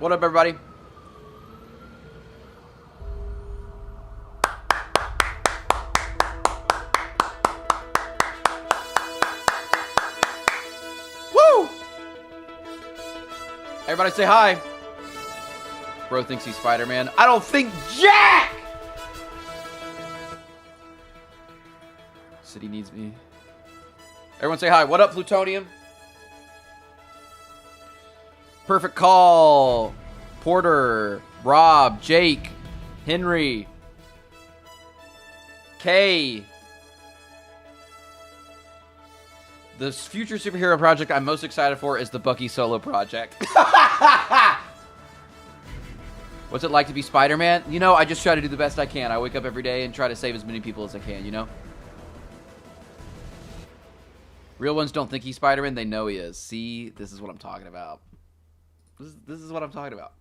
What up, everybody? Woo! Everybody say hi. Bro thinks he's Spider-Man. I don't think Jack! City needs me. Everyone say hi. What up, Plutonium? Perfect Call. Porter. Rob. Jake. Henry. Kay. The future superhero project I'm most excited for is the Bucky solo project. What's it like to be Spider-Man? You know, I just try to do the best I can. I wake up every day and try to save as many people as I can, you know? Real ones don't think he's Spider-Man. They know he is. See, this is what I'm talking about. This is what I'm talking about.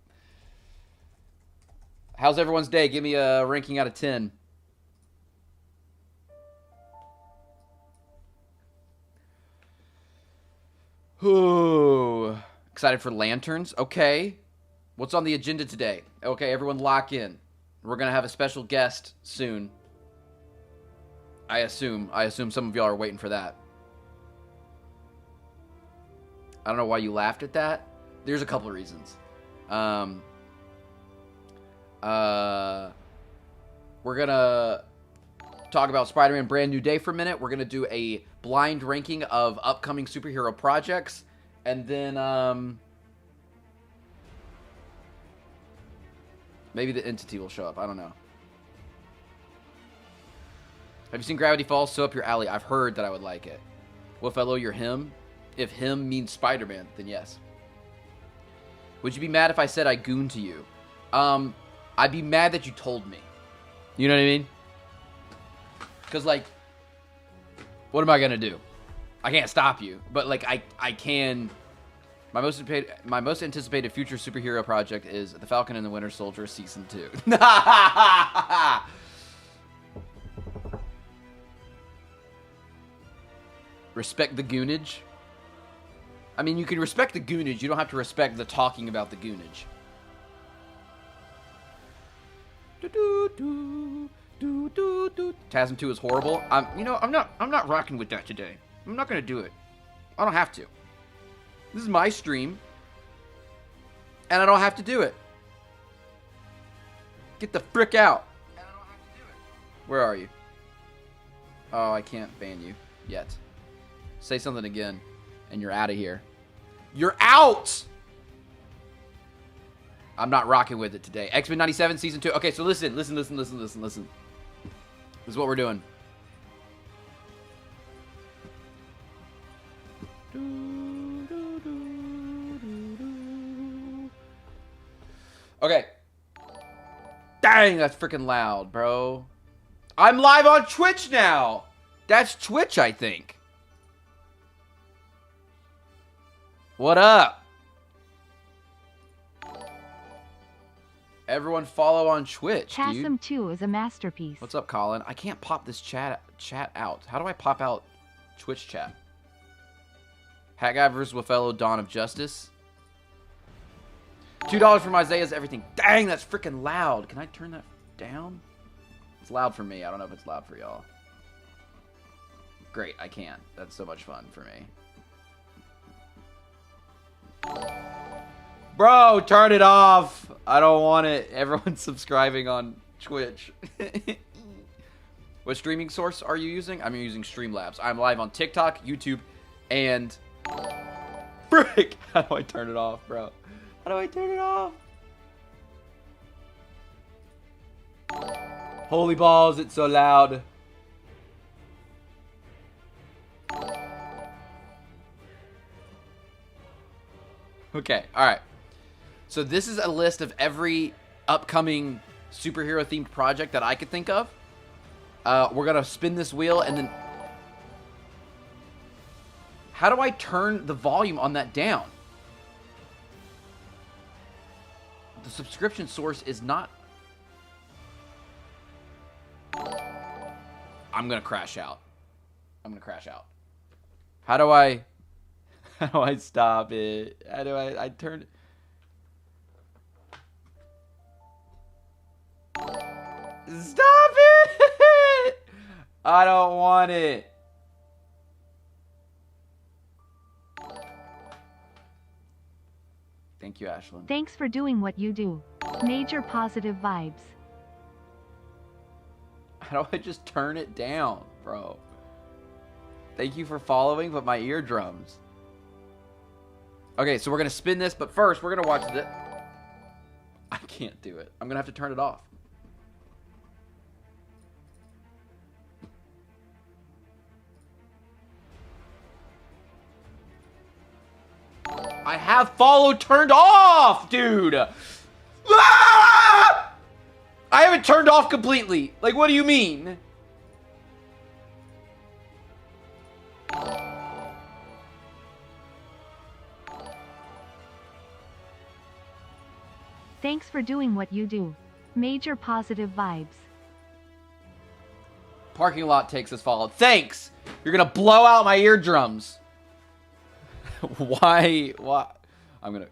How's everyone's day? Give me a ranking out of 10. Ooh. Excited for lanterns? Okay. What's on the agenda today? Okay, everyone lock in. We're going to have a special guest soon. I assume some of y'all are waiting for that. I don't know why you laughed at that. There's a couple of reasons. We're going to talk about Spider-Man Brand New Day for a minute. We're going to do a blind ranking of upcoming superhero projects. And then, maybe the Entity will show up. I don't know. Have you seen Gravity Falls? So up your alley. I've heard that I would like it. Well, fellow, you're him. If him means Spider-Man, then yes. Would you be mad if I said I gooned to you? I'd be mad that you told me. You know what I mean? Because, like, what am I going to do? I can't stop you. But, like, I can... My most anticipated future superhero project is The Falcon and the Winter Soldier Season 2. Respect the goonage? I mean, you can respect the goonage. You don't have to respect the talking about the goonage. TASM 2 is horrible. I'm not rocking with that today. I'm not gonna do it. I don't have to. This is my stream, and I don't have to do it. Get the frick out. And I don't have to do it. Where are you? Oh, I can't ban you yet. Say something again, and you're out of here. You're out! I'm not rocking with it today. X-Men 97 Season 2. Okay, so listen. This is what we're doing. Okay. Dang, that's freaking loud, bro. I'm live on Twitch now. That's Twitch, I think. What up? Everyone follow on Twitch, dude. TASM 2 is a masterpiece. What's up, Colin? I can't pop this chat out. How do I pop out Twitch chat? Hat Guy vs. Waffello, Dawn of Justice. $2 from Isaiah's everything. Dang, that's freaking loud. Can I turn that down? It's loud for me. I don't know if it's loud for y'all. Great, I can. That's so much fun for me. Bro, turn it off. I don't want it. Everyone's subscribing on Twitch. What streaming source are you using? I'm using Streamlabs. I'm live on TikTok, YouTube, and... Frick! How do I turn it off, bro? How do I turn it off? Holy balls, it's so loud. Okay, alright. So this is a list of every upcoming superhero-themed project that I could think of. We're going to spin this wheel and then... How do I turn the volume on that down? The subscription source is not... I'm going to crash out. How do I... How do I stop it? How do I turn... Stop it! I don't want it. Thank you, Ashlyn. Thanks for doing what you do. Major positive vibes. How do I just turn it down, bro? Thank you for following, but my eardrums. Okay, so we're going to spin this, but first we're going to watch this. I can't do it. I'm going to have to turn it off. I have follow turned off, dude. Ah! I have it turned off completely. Like, what do you mean? Thanks for doing what you do. Major positive vibes. Parking lot takes us followed. Thanks. You're gonna blow out my eardrums. Why? I'm gonna.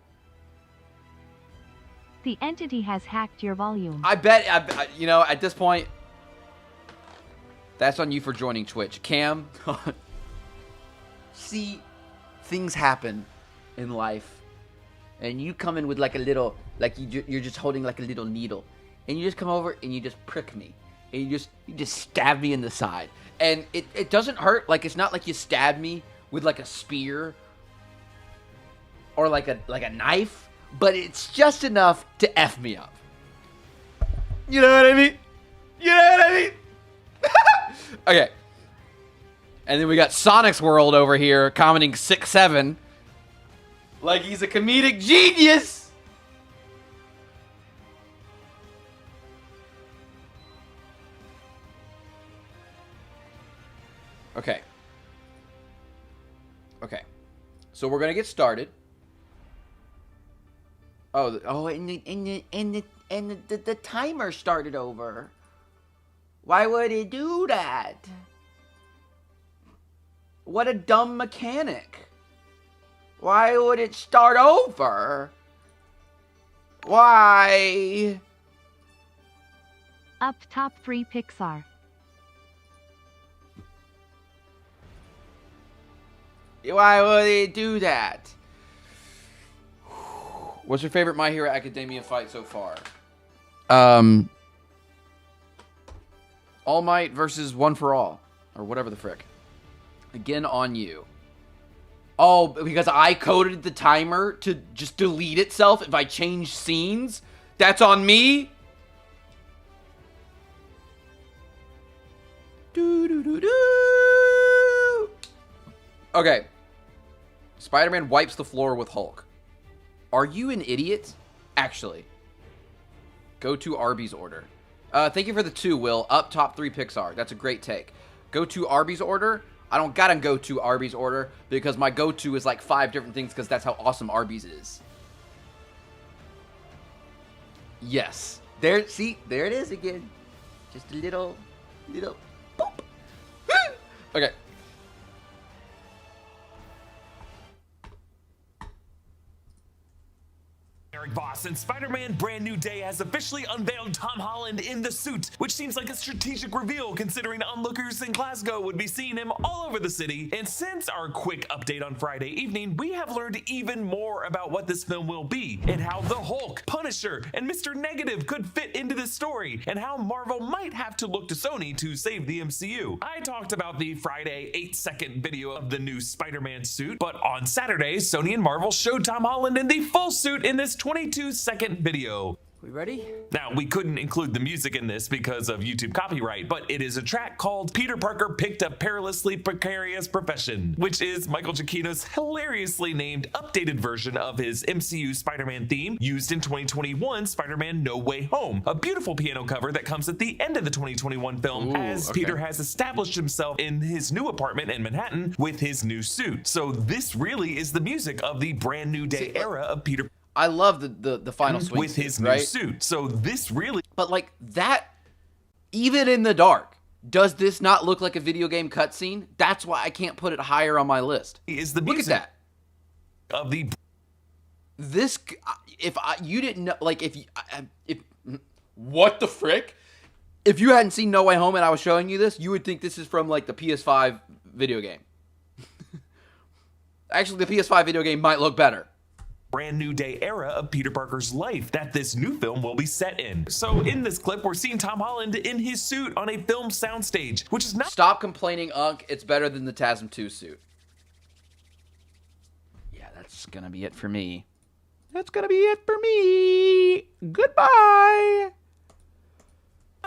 The entity has hacked your volume. I bet. You know, at this point, that's on you for joining Twitch, Cam. See, things happen in life, and you come in with like a little, like you're just holding like a little needle, and you just come over and you just prick me, and you just stab me in the side, and it doesn't hurt. Like, it's not like you stab me with like a spear or like a knife, but it's just enough to F me up. You know what I mean? You know what I mean? Okay. And then we got Sonic's World over here commenting 6'7", like he's a comedic genius. Okay. Okay. So we're gonna get started. And the timer started over. Why would it do that? What a dumb mechanic. Why would it start over? Why? Up top 3 Pixar. Why would it do that? What's your favorite My Hero Academia fight so far? All Might versus One for All. Or whatever the frick. Again on you. Oh, because I coded the timer to just delete itself if I change scenes? That's on me? Okay. Spider-Man wipes the floor with Hulk. Are you an idiot? Actually. Go to Arby's order. Thank you for the 2, Will. Up top 3 Pixar. That's a great take. Go to Arby's order. I don't gotta go to Arby's order because my go-to is like 5 different things because that's how awesome Arby's is. Yes. There, see? There it is again. Just a little boop. Okay. Eric Voss and Spider-Man Brand New Day has officially unveiled Tom Holland in the suit, which seems like a strategic reveal considering onlookers in Glasgow would be seeing him all over the city. And since our quick update on Friday evening, we have learned even more about what this film will be and how the Hulk, Punisher, and Mr. Negative could fit into this story and how Marvel might have to look to Sony to save the MCU. I talked about the Friday 8-second video of the new Spider-Man suit, but on Saturday, Sony and Marvel showed Tom Holland in the full suit in this 22-second video. We ready? Now, we couldn't include the music in this because of YouTube copyright, but it is a track called Peter Parker Picked a Perilously Precarious Profession, which is Michael Giacchino's hilariously named updated version of his MCU Spider-Man theme used in 2021 Spider-Man No Way Home, a beautiful piano cover that comes at the end of the 2021 film as Peter has established himself in his new apartment in Manhattan with his new suit. So this really is the music of the Brand New Day era of Peter I love the final swing with his right? new suit. So this really, but like that, even in the dark, does this not look like a video game cutscene? That's why I can't put it higher on my list. is the Look at music that. of the You didn't know, like if what the frick? If you hadn't seen No Way Home and I was showing you this, you would think this is from like the PS5 video game. Actually, the PS5 video game might look better. Brand new day era of Peter Parker's life that this new film will be set in. So in this clip, we're seeing Tom Holland in his suit on a film soundstage, which is not— Stop complaining, Unc. It's better than the TASM 2 suit. Yeah, that's gonna be it for me. That's gonna be it for me. Goodbye.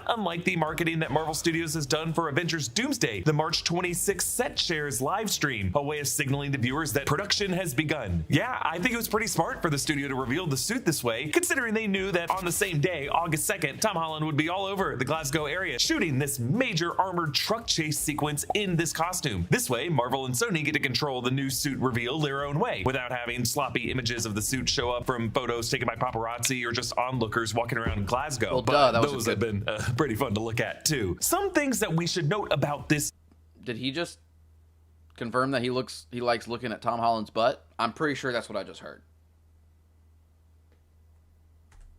Unlike the marketing that Marvel Studios has done for Avengers Doomsday, the March 26th set shares live stream, a way of signaling to viewers that production has begun. Yeah, I think it was pretty smart for the studio to reveal the suit this way, considering they knew that on the same day, August 2nd, Tom Holland would be all over the Glasgow area shooting this major armored truck chase sequence in this costume. This way, Marvel and Sony get to control the new suit reveal their own way, without having sloppy images of the suit show up from photos taken by paparazzi or just onlookers walking around Glasgow. Well, but that was those have been pretty fun to look at too. Some things that we should note about this— Did he just confirm that he likes looking at Tom Holland's butt? I'm pretty sure that's what I just heard.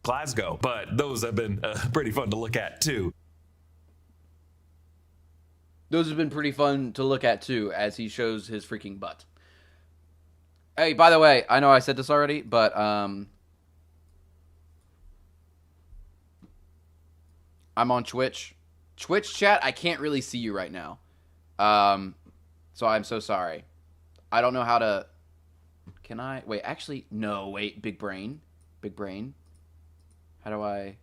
Glasgow, but those have been pretty fun to look at too. Those have been pretty fun to look at too, as he shows his freaking butt. Hey, by the way, I know I said this already, but I'm on Twitch. Twitch chat, I can't really see you right now. So I'm so sorry. I don't know how to... Can I? Wait, actually, no, wait. Big brain. Big brain. How do I...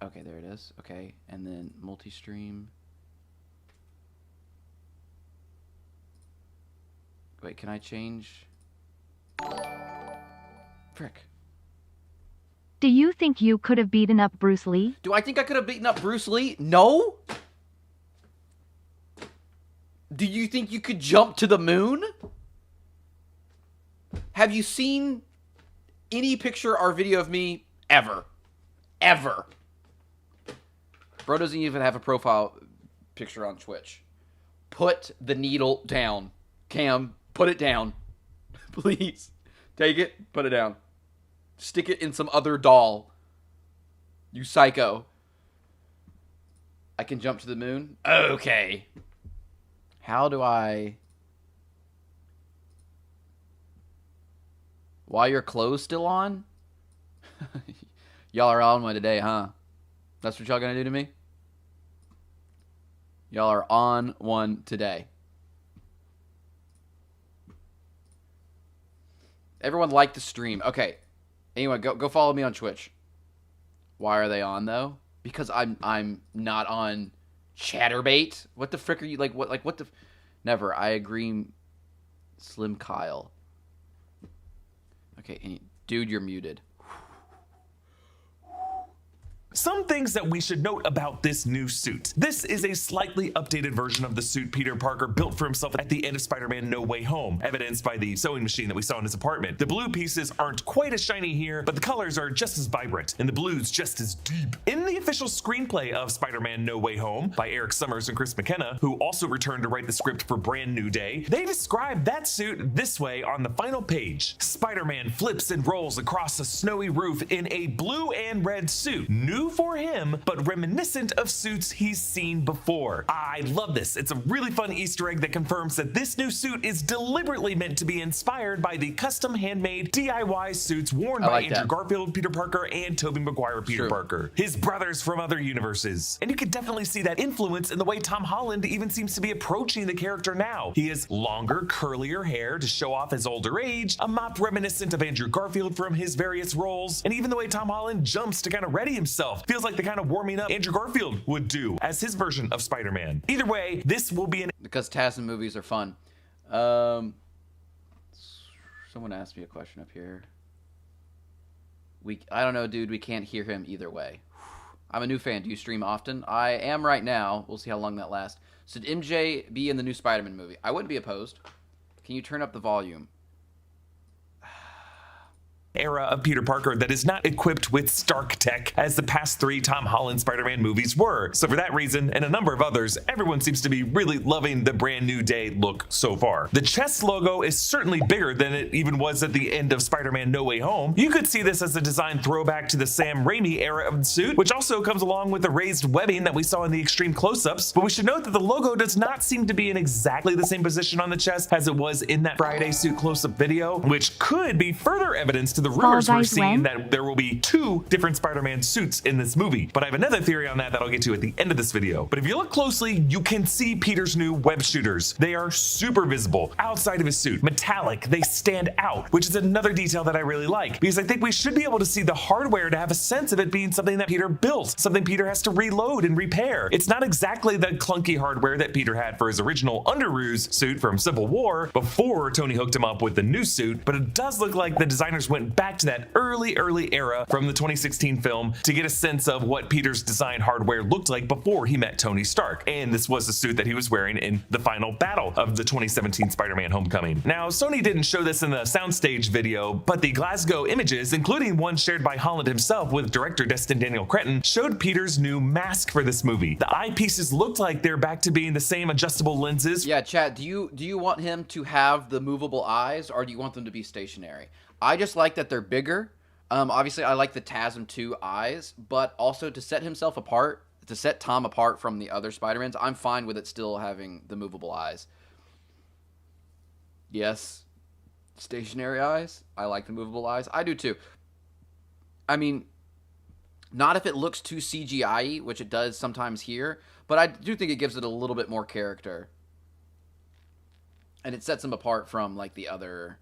Okay, there it is. Okay, and then multi-stream. Wait, can I change? Frick. Do you think you could have beaten up Bruce Lee? Do I think I could have beaten up Bruce Lee? No. Do you think you could jump to the moon? Have you seen any picture or video of me ever? Ever. Bro doesn't even have a profile picture on Twitch. Put the needle down. Cam, put it down. Please. Take it, put it down. Stick it in some other doll. You psycho. I can jump to the moon? Okay. How do I... While your clothes still on? Y'all are on one today, huh? That's what y'all gonna do to me? Y'all are on one today. Everyone like the stream. Okay. Anyway, go follow me on Twitch. Why are they on though? Because I'm not on Chatterbait. What the frick are you like? What the? Never. I agree. Slim Kyle. Okay, dude, you're muted. Some things that we should note about this new suit. This is a slightly updated version of the suit Peter Parker built for himself at the end of Spider-Man No Way Home, evidenced by the sewing machine that we saw in his apartment. The blue pieces aren't quite as shiny here, but the colors are just as vibrant, and the blues just as deep. In the official screenplay of Spider-Man No Way Home by Eric Summers and Chris McKenna, who also returned to write the script for Brand New Day, they describe that suit this way on the final page. Spider-Man flips and rolls across a snowy roof in a blue and red suit. New for him, but reminiscent of suits he's seen before. I love this. It's a really fun Easter egg that confirms that this new suit is deliberately meant to be inspired by the custom handmade DIY suits worn by Andrew Garfield Peter Parker and Tobey Maguire Peter Parker, his brothers from other universes. And you can definitely see that influence in the way Tom Holland even seems to be approaching the character now. He has longer, curlier hair to show off his older age, a mop reminiscent of Andrew Garfield from his various roles, and even the way Tom Holland jumps to kind of ready himself feels like the kind of warming up Andrew Garfield would do as his version of Spider-Man. Either way, this will be an— Because TASM movies are fun. Someone asked me a question up here. I don't know, dude. We can't hear him either way. I'm a new fan. Do you stream often? I am right now. We'll see how long that lasts. Should MJ be in the new Spider-Man movie? I wouldn't be opposed. Can you turn up the volume? era of Peter Parker that is not equipped with Stark tech as the past 3 Tom Holland Spider-Man movies were. So for that reason, and a number of others, everyone seems to be really loving the Brand New Day look so far. The chest logo is certainly bigger than it even was at the end of Spider-Man No Way Home. You could see this as a design throwback to the Sam Raimi era of the suit, which also comes along with the raised webbing that we saw in the extreme close-ups. But we should note that the logo does not seem to be in exactly the same position on the chest as it was in that Friday suit close-up video, which could be further evidence to the rumors we're seeing that there will be 2 different Spider-Man suits in this movie. But I have another theory on that I'll get to at the end of this video. But if you look closely, you can see Peter's new web shooters. They are super visible outside of his suit, metallic, they stand out, which is another detail that I really like, because I think we should be able to see the hardware to have a sense of it being something that Peter built, something Peter has to reload and repair. It's not exactly the clunky hardware that Peter had for his original Underoos suit from Civil War before Tony hooked him up with the new suit, but it does look like the designers went back to that early era from the 2016 film to get a sense of what Peter's design hardware looked like before he met Tony Stark. And this was the suit that he was wearing in the final battle of the 2017 Spider-Man Homecoming. Now, Sony didn't show this in the soundstage video, but the Glasgow images, including one shared by Holland himself with director Destin Daniel Cretton, showed Peter's new mask for this movie. The eyepieces looked like they're back to being the same adjustable lenses. Yeah, chat, do you want him to have the movable eyes, or do you want them to be stationary? I just like that they're bigger. Obviously, I like the TASM 2 eyes, but also to set himself apart, to set Tom apart from the other Spider-Mans, I'm fine with it still having the movable eyes. Yes, stationary eyes. I like the movable eyes. I do too. I mean, not if it looks too CGI-y, which it does sometimes here, but I do think it gives it a little bit more character. And it sets him apart from, like, the other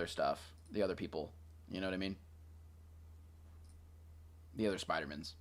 stuff, the other people. You know what I mean? The other Spider-Mans.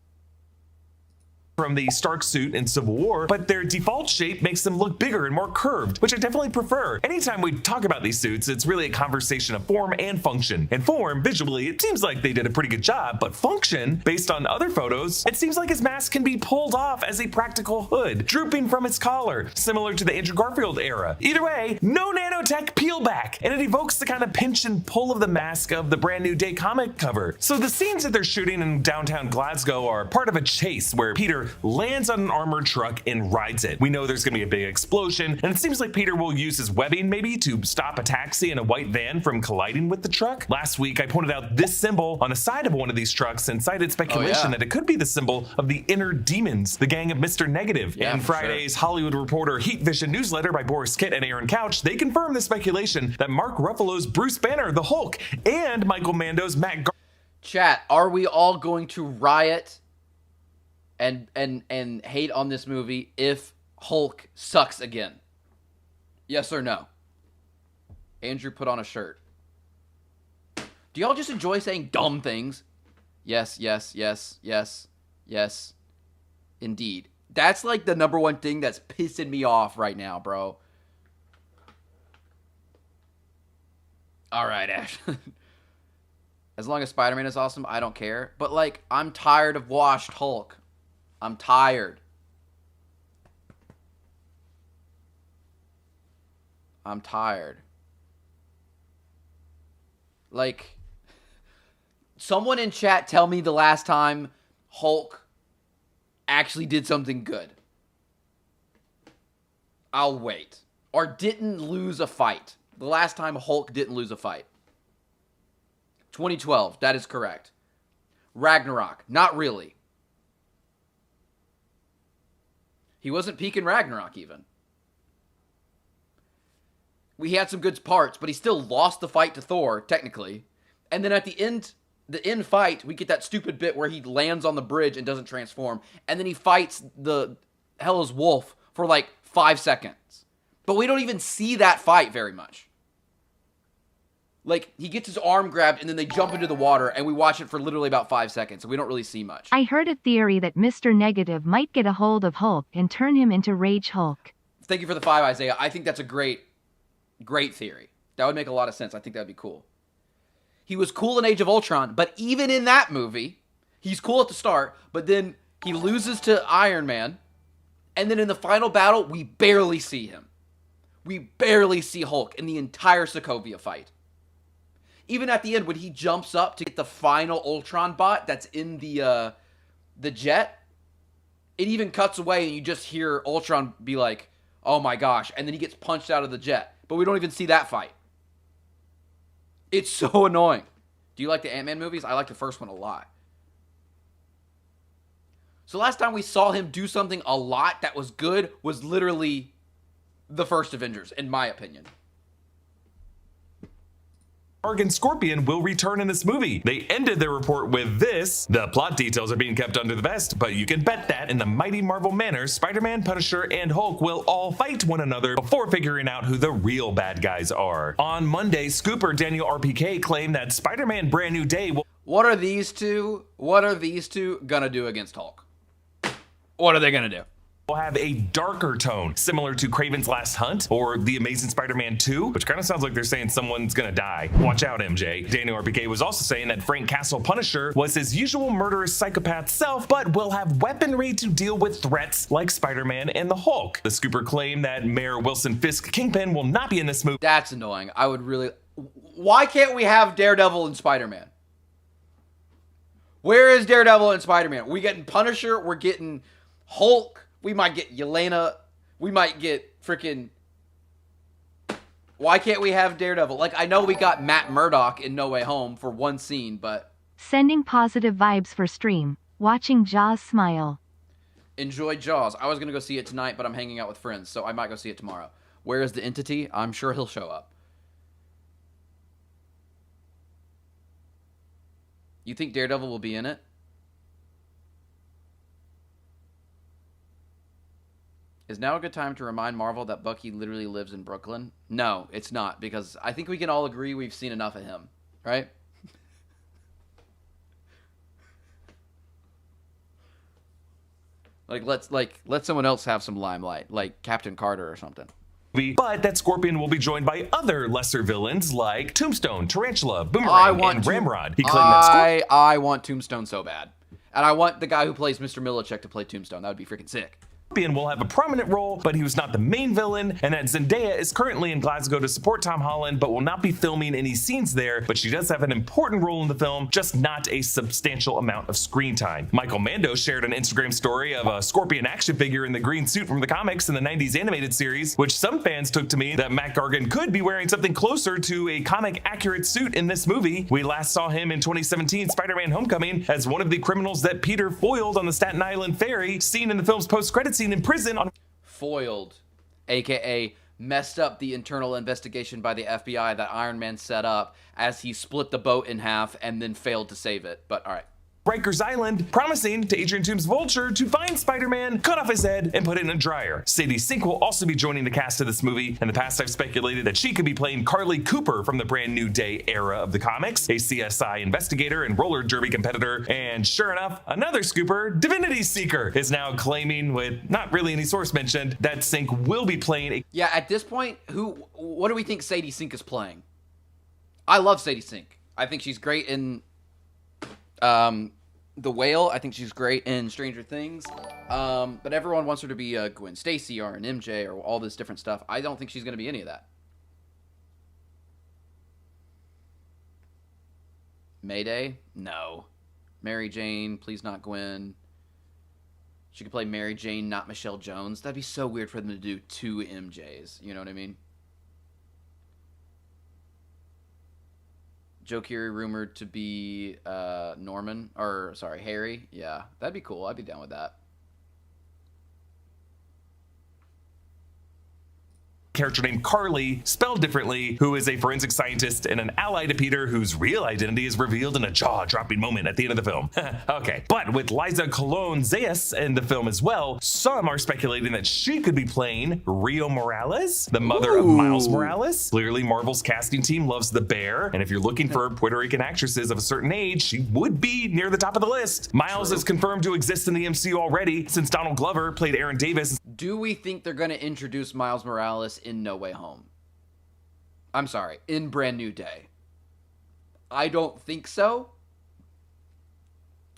From the Stark suit in Civil War, but their default shape makes them look bigger and more curved, which I definitely prefer. Anytime we talk about these suits, it's really a conversation of form and function. And form, visually, it seems like they did a pretty good job, but function, based on other photos, it seems like his mask can be pulled off as a practical hood, drooping from its collar, similar to the Andrew Garfield era. Either way, no nanotech peel back, and it evokes the kind of pinch and pull of the mask of the Brand New Day comic cover. So the scenes that they're shooting in downtown Glasgow are part of a chase where Peter lands on an armored truck and rides it. We know there's gonna be a big explosion, and it seems like Peter will use his webbing maybe to stop a taxi and a white van from colliding with the truck. Last week, I pointed out this symbol on the side of one of these trucks and cited speculation that it could be the symbol of the Inner Demons, the gang of Mr. Negative. Yeah, in Friday's Hollywood Reporter Heat Vision newsletter by Boris Kitt and Aaron Couch, they confirmed the speculation that Mark Ruffalo's Bruce Banner, the Hulk, and Michael Mando's Matt Chat, are we all going to riot and hate on this movie if Hulk sucks again? Yes or no? Andrew put on a shirt. Do y'all just enjoy saying dumb things? Yes, yes, yes, yes, yes. Indeed. That's like the number one thing that's pissing me off right now, bro. All right, Ash. As long as Spider-Man is awesome, I don't care. But, like, I'm tired of washed Hulk. I'm tired. I'm tired. Like, someone in chat tell me the last time Hulk actually did something good. I'll wait. Or didn't lose a fight. The last time Hulk didn't lose a fight. 2012, that is correct. Ragnarok, not really. He wasn't peaking Ragnarok, even. He had some good parts, but he still lost the fight to Thor, technically. And then at the end fight, we get that stupid bit where he lands on the bridge and doesn't transform. And then he fights the Hela's Wolf for like 5 seconds. But we don't even see that fight very much. Like, he gets his arm grabbed, and then they jump into the water, and we watch it for literally about 5 seconds, so we don't really see much. I heard a theory that Mr. Negative might get a hold of Hulk and turn him into Rage Hulk. Thank you for the 5, Isaiah. I think that's a great theory. That would make a lot of sense. I think that'd be cool. He was cool in Age of Ultron, but even in that movie, he's cool at the start, but then he loses to Iron Man, and then in the final battle, we barely see him. We barely see Hulk in the entire Sokovia fight. Even at the end when he jumps up to get the final Ultron bot that's in the jet, it even cuts away and you just hear Ultron be like, oh my gosh, and then he gets punched out of the jet. But we don't even see that fight. It's so annoying. Do you like the Ant-Man movies? I like the first one a lot. So last time we saw him do something a lot that was good was literally the first Avengers, in my opinion. And Scorpion will return in this movie. They ended their report with this: the plot details are being kept under the vest, but you can bet that in the mighty Marvel manner, Spider-Man, Punisher, and Hulk will all fight one another before figuring out who the real bad guys are. On Monday, Scooper Daniel RPK claimed that Spider-Man Brand New Day will... What are these two gonna do against Hulk? What are they gonna do? Will have a darker tone, similar to Kraven's Last Hunt or The Amazing Spider-Man 2, which kind of sounds like they're saying someone's gonna die. Watch out, MJ. Daniel RPK was also saying that Frank Castle Punisher was his usual murderous psychopath self, but will have weaponry to deal with threats like Spider-Man and the Hulk. The Scooper claimed that Mayor Wilson Fisk Kingpin will not be in this movie. That's annoying. I would really... Why can't we have Daredevil and Spider-Man? Where is Daredevil and Spider-Man? We getting Punisher, we're getting Hulk, we might get Yelena. We might get freaking... Why can't we have Daredevil? Like, I know we got Matt Murdock in No Way Home for one scene, but... Sending positive vibes for stream. Watching Jaws smile. Enjoy Jaws. I was going to go see it tonight, but I'm hanging out with friends, so I might go see it tomorrow. Where is the Entity? I'm sure he'll show up. You think Daredevil will be in it? Is now a good time to remind Marvel that Bucky literally lives in Brooklyn? No, it's not, because I think we can all agree we've seen enough of him, right? let someone else have some limelight, like Captain Carter or something. But that Scorpion will be joined by other lesser villains like Tombstone, Tarantula, Boomerang, and Ramrod. He claimed that I want Tombstone so bad. And I want the guy who plays Mr. Millicek to play Tombstone. That would be freaking sick. Scorpion will have a prominent role, but he was not the main villain, and that Zendaya is currently in Glasgow to support Tom Holland, but will not be filming any scenes there, but she does have an important role in the film, just not a substantial amount of screen time. Michael Mando shared an Instagram story of a Scorpion action figure in the green suit from the comics in the 90s animated series, which some fans took to mean that Matt Gargan could be wearing something closer to a comic-accurate suit in this movie. We last saw him in 2017 Spider-Man Homecoming as one of the criminals that Peter foiled on the Staten Island ferry, seen in the film's post-credit scene in prison on... Foiled, aka messed up the internal investigation by the FBI that Iron Man set up as he split the boat in half and then failed to save it. But all right. Rikers Island, promising to Adrian Toomes' Vulture to find Spider-Man, cut off his head, and put it in a dryer. Sadie Sink will also be joining the cast of this movie. In the past, I've speculated that she could be playing Carly Cooper from the Brand New Day era of the comics, a CSI investigator and roller derby competitor. And sure enough, another scooper, Divinity Seeker, is now claiming, with not really any source mentioned, that Sink will be playing a... Yeah, at this point, what do we think Sadie Sink is playing? I love Sadie Sink. I think she's great in... The Whale. I think she's great in Stranger Things. But everyone wants her to be Gwen Stacy or an MJ or all this different stuff. I don't think she's going to be any of that. Mayday? No. Mary Jane, please not Gwen. She could play Mary Jane, not Michelle Jones. That'd be so weird for them to do two MJs. You know what I mean? Joe Keery rumored to be Harry. Yeah, that'd be cool. I'd be down with that. Character named Carly, spelled differently, who is a forensic scientist and an ally to Peter, whose real identity is revealed in a jaw-dropping moment at the end of the film. Okay, but with Liza Colon-Zayas in the film as well, some are speculating that she could be playing Rio Morales, the mother of Miles Morales. Clearly, Marvel's casting team loves the bear, and if you're looking for Puerto Rican actresses of a certain age, she would be near the top of the list. Miles is confirmed to exist in the MCU already, since Donald Glover played Aaron Davis. Do we think they're going to introduce Miles Morales in No Way Home? I'm sorry, in Brand New Day. I don't think so.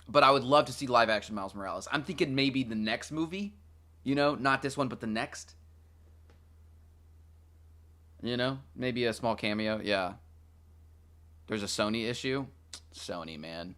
But I would love to see live action Miles Morales. I'm thinking maybe the next movie. You know, not this one, but the next. You know, maybe a small cameo. Yeah. There's a Sony issue. Sony, man.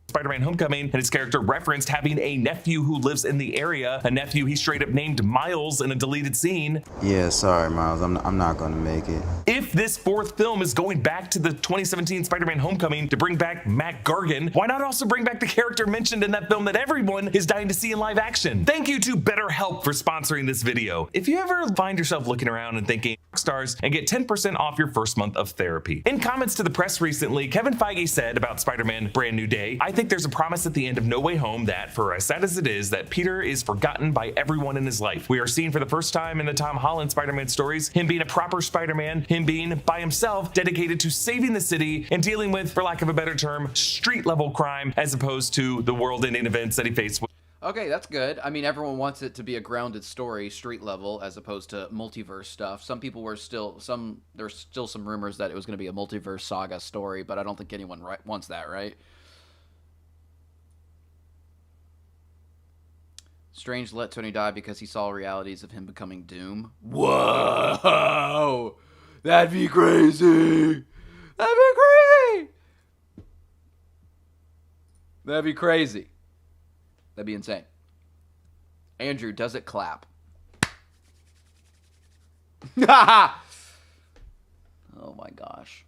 Spider-Man Homecoming, and his character referenced having a nephew who lives in the area, a nephew he straight up named Miles in a deleted scene. Yeah, sorry, Miles, I'm not gonna make it. If this fourth film is going back to the 2017 Spider-Man Homecoming to bring back Matt Gargan, why not also bring back the character mentioned in that film that everyone is dying to see in live action? Thank you to BetterHelp for sponsoring this video. If you ever find yourself looking around and thinking stars and get 10% off your first month of therapy. In comments to the press recently, Kevin Feige said about Spider-Man Brand New Day, I think there's a promise at the end of No Way Home that, for as sad as it is, that Peter is forgotten by everyone in his life. We are seeing for the first time in the Tom Holland Spider-Man stories, him being a proper Spider-Man, him being by himself, dedicated to saving the city and dealing with, for lack of a better term, street level crime, as opposed to the world-ending events that he faced. Okay, that's good. I mean, everyone wants it to be a grounded story, street level, as opposed to multiverse stuff. Some people were there's still some rumors that it was going to be a multiverse saga story, but I don't think anyone wants that, right? Strange let Tony die because he saw realities of him becoming Doom. Whoa! That'd be crazy! That'd be crazy! That'd be crazy. That'd be insane. Andrew, does it clap? Oh my gosh.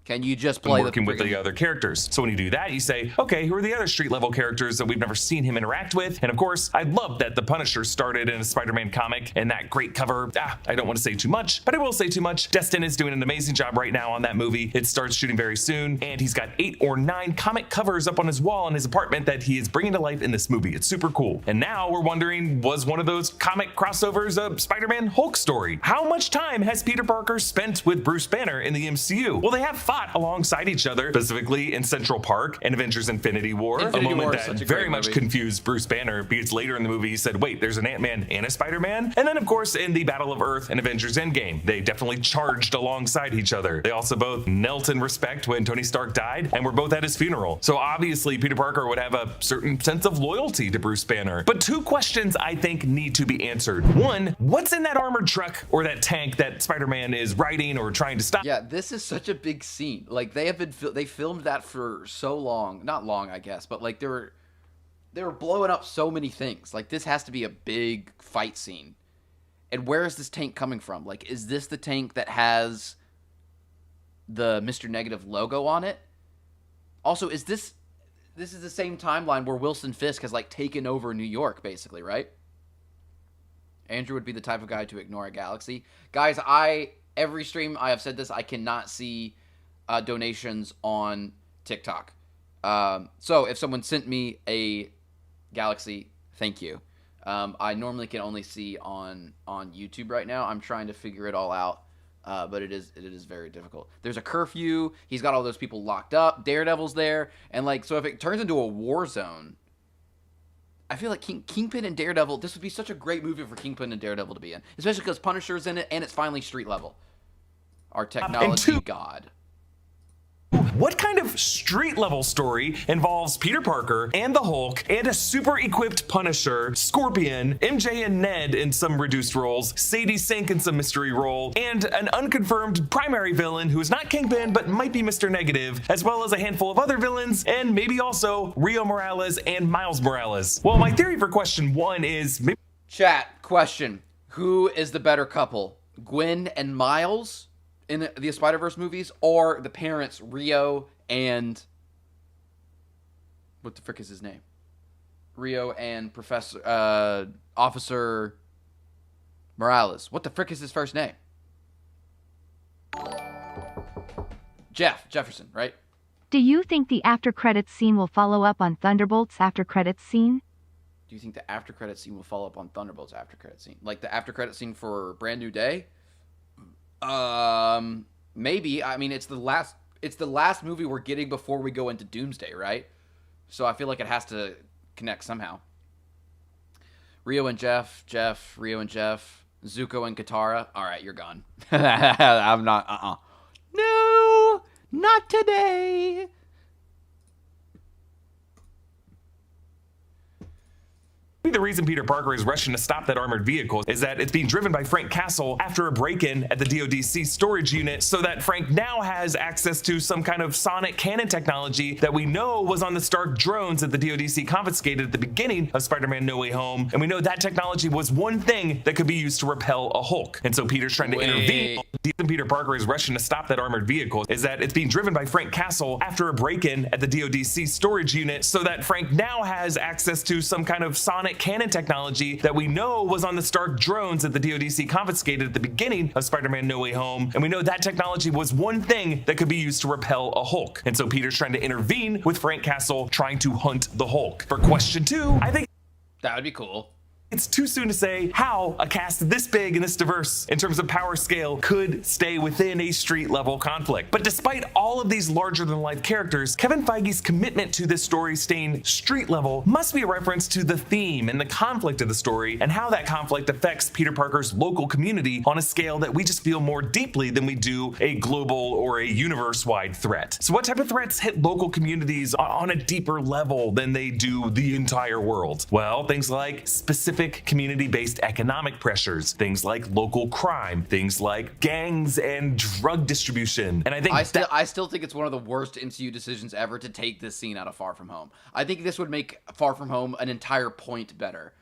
Can you just play working with the other characters? So when you do that, you say, okay, who are the other street level characters that we've never seen him interact with? And of course, I love that the Punisher started in a Spider-Man comic and that great cover. I don't want to say too much, but I will say too much. Destin is doing an amazing job right now on that movie. It starts shooting very soon, and he's got 8 or 9 comic covers up on his wall in his apartment that he is bringing to life in this movie. It's super cool. And now we're wondering, was one of those comic crossovers a Spider-Man Hulk story? How much time has Peter Parker spent with Bruce Banner in the MCU? Well, they have fought alongside each other, specifically in Central Park and Avengers Infinity War, a moment that very much confused Bruce Banner because later in the movie he said, wait, there's an Ant-Man and a Spider-Man? And then of course in the Battle of Earth and Avengers Endgame, they definitely charged alongside each other. They also both knelt in respect when Tony Stark died and were both at his funeral. So obviously Peter Parker would have a certain sense of loyalty to Bruce Banner. But 2 questions I think need to be answered. One, what's in that armored truck or that tank that Spider-Man is riding or trying to stop? Yeah, this is such a big scene. Like they filmed that for so long, not long, I guess, but like they were blowing up so many things. Like this has to be a big fight scene. And where is this tank coming from? Like, is this the tank that has the Mr. Negative logo on it? Also, is this is the same timeline where Wilson Fisk has like taken over New York, basically, right? Andrew would be the type of guy to ignore a galaxy. Guys, every stream I have said this, I cannot see donations on TikTok. So if someone sent me a galaxy, thank you. I normally can only see on YouTube right now. I'm trying to figure it all out, but it is very difficult. There's a curfew. He's got all those people locked up. Daredevil's there, and like, so if it turns into a war zone, I feel like Kingpin and Daredevil, this would be such a great movie for Kingpin and Daredevil to be in, especially because Punisher's in it and it's finally street level. Our technology god. What kind of street level story involves Peter Parker and the Hulk and a super equipped Punisher, Scorpion, MJ and Ned in some reduced roles, Sadie Sink in some mystery role, and an unconfirmed primary villain who is not Kingpin but might be Mr. Negative, as well as a handful of other villains, and maybe also Rio Morales and Miles Morales? Well, my theory for question 1 is maybe... Chat, question. Who is the better couple? Gwen and Miles in the Spider-Verse movies, or the parents Rio and what the frick is his name? Rio and Officer Morales. What the frick is his first name? Jefferson, right? Do you think the after credits scene will follow up on Thunderbolts after credits scene? Do you think the after credits scene will follow up on Thunderbolts after credits scene? Like the after credits scene for Brand New Day? Maybe. I mean, it's the last movie we're getting before we go into Doomsday, right? So I feel like it has to connect somehow. Rio and Jeff, Rio and Jeff, Zuko and Katara. All right, you're gone. I'm not, No, not today. The reason Peter Parker is rushing to stop that armored vehicle is that it's being driven by Frank Castle after a break-in at the DODC storage unit, so that Frank now has access to some kind of sonic cannon technology that we know was on the Stark drones that the DODC confiscated at the beginning of Spider-Man No Way Home, and we know that technology was one thing that could be used to repel a Hulk. And so Peter's trying to intervene. The reason Peter Parker is rushing to stop that armored vehicle is that it's being driven by Frank Castle after a break-in at the DODC storage unit, so that Frank now has access to some kind of sonic cannon technology that we know was on the Stark drones that the DODC confiscated at the beginning of Spider-Man No Way Home, and we know that technology was one thing that could be used to repel a Hulk. And so Peter's trying to intervene with Frank Castle trying to hunt the Hulk. For question 2, I think That would be cool. it's too soon to say how a cast this big and this diverse in terms of power scale could stay within a street level conflict. But despite all of these larger than life characters, Kevin Feige's commitment to this story staying street level must be a reference to the theme and the conflict of the story, and how that conflict affects Peter Parker's local community on a scale that we just feel more deeply than we do a global or a universe-wide threat. So what type of threats hit local communities on a deeper level than they do the entire world? Well, things like specific community-based economic pressures, things like local crime, things like gangs and drug distribution. And I think I still think it's one of the worst MCU decisions ever to take this scene out of Far From Home. I think this would make Far From Home an entire point better.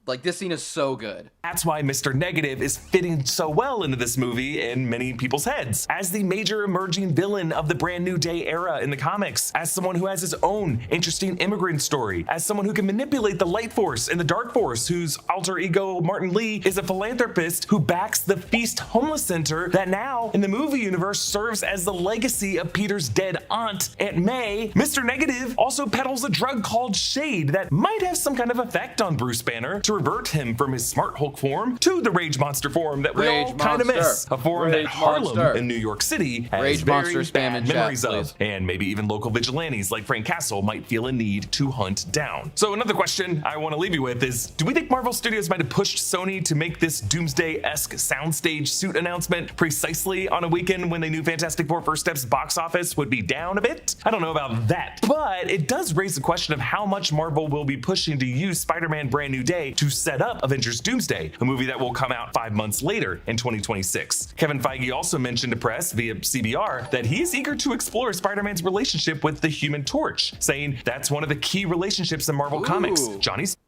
Like, this scene is so good. That's why Mr. Negative is fitting so well into this movie in many people's heads. As the major emerging villain of the Brand New Day era in the comics, as someone who has his own interesting immigrant story, as someone who can manipulate the Light Force and the Dark Force, whose alter ego, Martin Lee, is a philanthropist who backs the Feast Homeless Center that now, in the movie universe, serves as the legacy of Peter's dead aunt, Aunt May. Mr. Negative also peddles a drug called Shade that might have some kind of effect on Bruce Banner to revert him from his Smart Hulk form to the Rage Monster form that we all kind of miss. A form that Harlem in New York City has Rage very Monster spam bad in chat, memories of, please. and maybe even local vigilantes like Frank Castle might feel a need to hunt down. So another question I want to leave you with is, do we think Marvel Studios might have pushed Sony to make this Doomsday-esque soundstage suit announcement precisely on a weekend when they knew Fantastic Four First Steps box office would be down a bit? I don't know about that, but it does raise the question of how much Marvel will be pushing to use Spider-Man Brand New Day to set up Avengers Doomsday, a movie that will come out 5 months later in 2026. Kevin Feige also mentioned to press via CBR that he is eager to explore Spider-Man's relationship with the Human Torch, saying that's one of the key relationships in Marvel Comics. Johnny's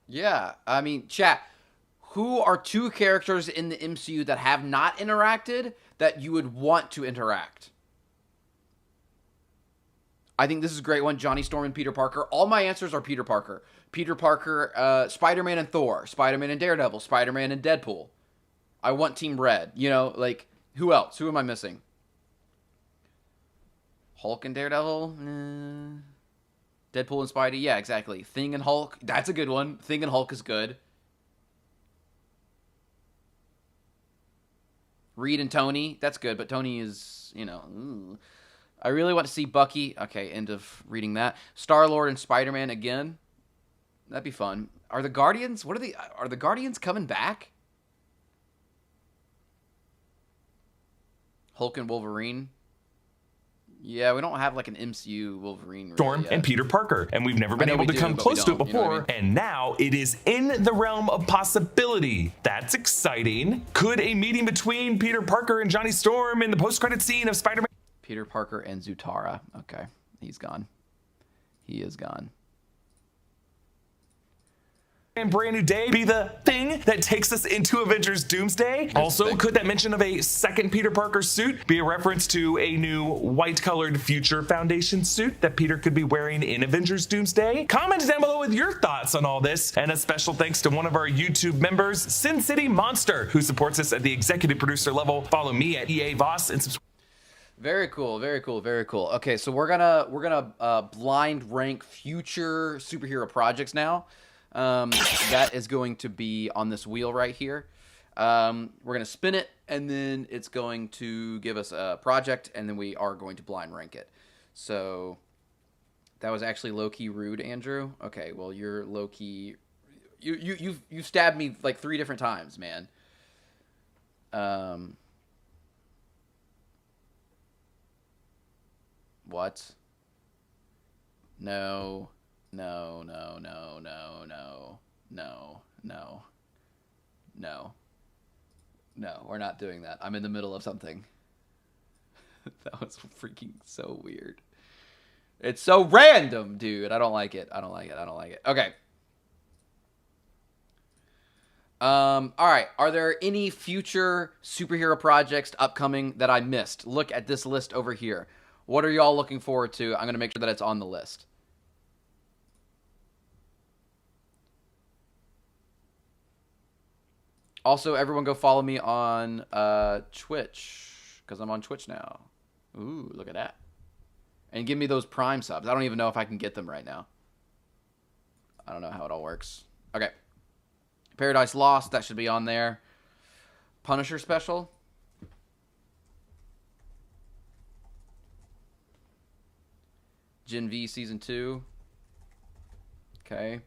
Yeah, I mean, chat, who are two characters in the MCU that have not interacted that you would want to interact? I think this is a great one. Johnny Storm and Peter Parker. All my answers are Peter Parker. Peter Parker, Spider-Man and Thor, Spider-Man and Daredevil, Spider-Man and Deadpool. I want Team Red. You know, like, who else? Who am I missing? Hulk and Daredevil? Deadpool and Spidey? Yeah, exactly. Thing and Hulk? That's a good one. Thing and Hulk is good. Reed and Tony? That's good, but Tony is, you know... Ooh. I really want to see Bucky. Okay, end of reading that. Star-Lord and Spider-Man again. That'd be fun. Are the Guardians... Are the Guardians coming back? Hulk and Wolverine? Yeah, we don't have like an MCU Wolverine. Really Storm yet. and Peter Parker, and we've never been able to come but close to it don't, you know what before, I mean? and now it is in the realm of possibility. That's exciting. Could a meeting between Peter Parker and Johnny Storm in the post-credit scene of Spider-Man Peter Parker and Zutara. Okay, he's gone. He is gone. and Brand New Day be the thing that takes us into Avengers Doomsday? Also, could that mention of a second Peter Parker suit be a reference to a new white-colored Future Foundation suit that Peter could be wearing in Avengers Doomsday? Comment down below with your thoughts on all this, and a special thanks to one of our YouTube members, Sin City Monster, who supports us at the executive producer level. Follow me at EA Voss and subscribe. Very cool, very cool, very cool. Okay, so we're gonna blind rank future superhero projects now. That is going to be on this wheel right here. We're gonna spin it, and then it's going to give us a project, and then we are going to blind rank it. So that was actually low-key rude, Andrew. Okay, well you're low-key. You stabbed me like 3 different times, man. What? No. No. No. No, we're not doing that. I'm in the middle of something. That was freaking so weird. It's so random, dude. I don't like it. Okay. All right. Are there any future superhero projects upcoming that I missed? Look at this list over here. What are y'all looking forward to? I'm going to make sure that it's on the list. Also, everyone go follow me on Twitch, because I'm on Twitch now. Ooh, look at that. And give me those Prime subs. I don't even know if I can get them right now. I don't know how it all works. Okay. Paradise Lost, that should be on there. Punisher special. Gen V Season 2. Okay.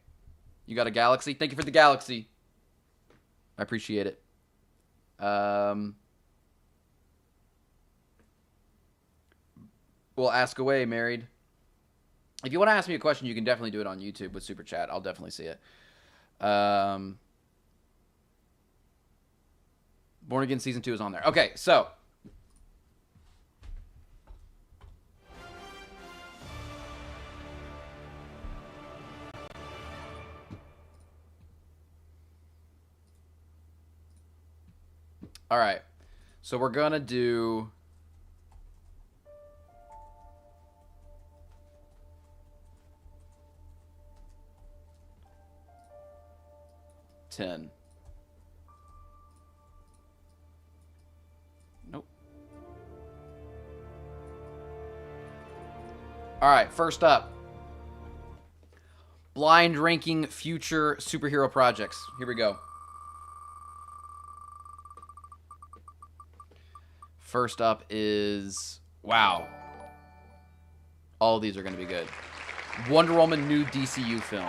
You got a Galaxy? Thank you for the Galaxy. I appreciate it. We'll ask away, Married. If you want to ask me a question, you can definitely do it on YouTube with Super Chat. I'll definitely see it. Born Again Season 2 is on there. Okay, so. All right. So we're going to do... Nope. All right, first up. Blind ranking future superhero projects. Here we go. First up is... Wow. All of these are going to be good. Wonder Woman new DCU film.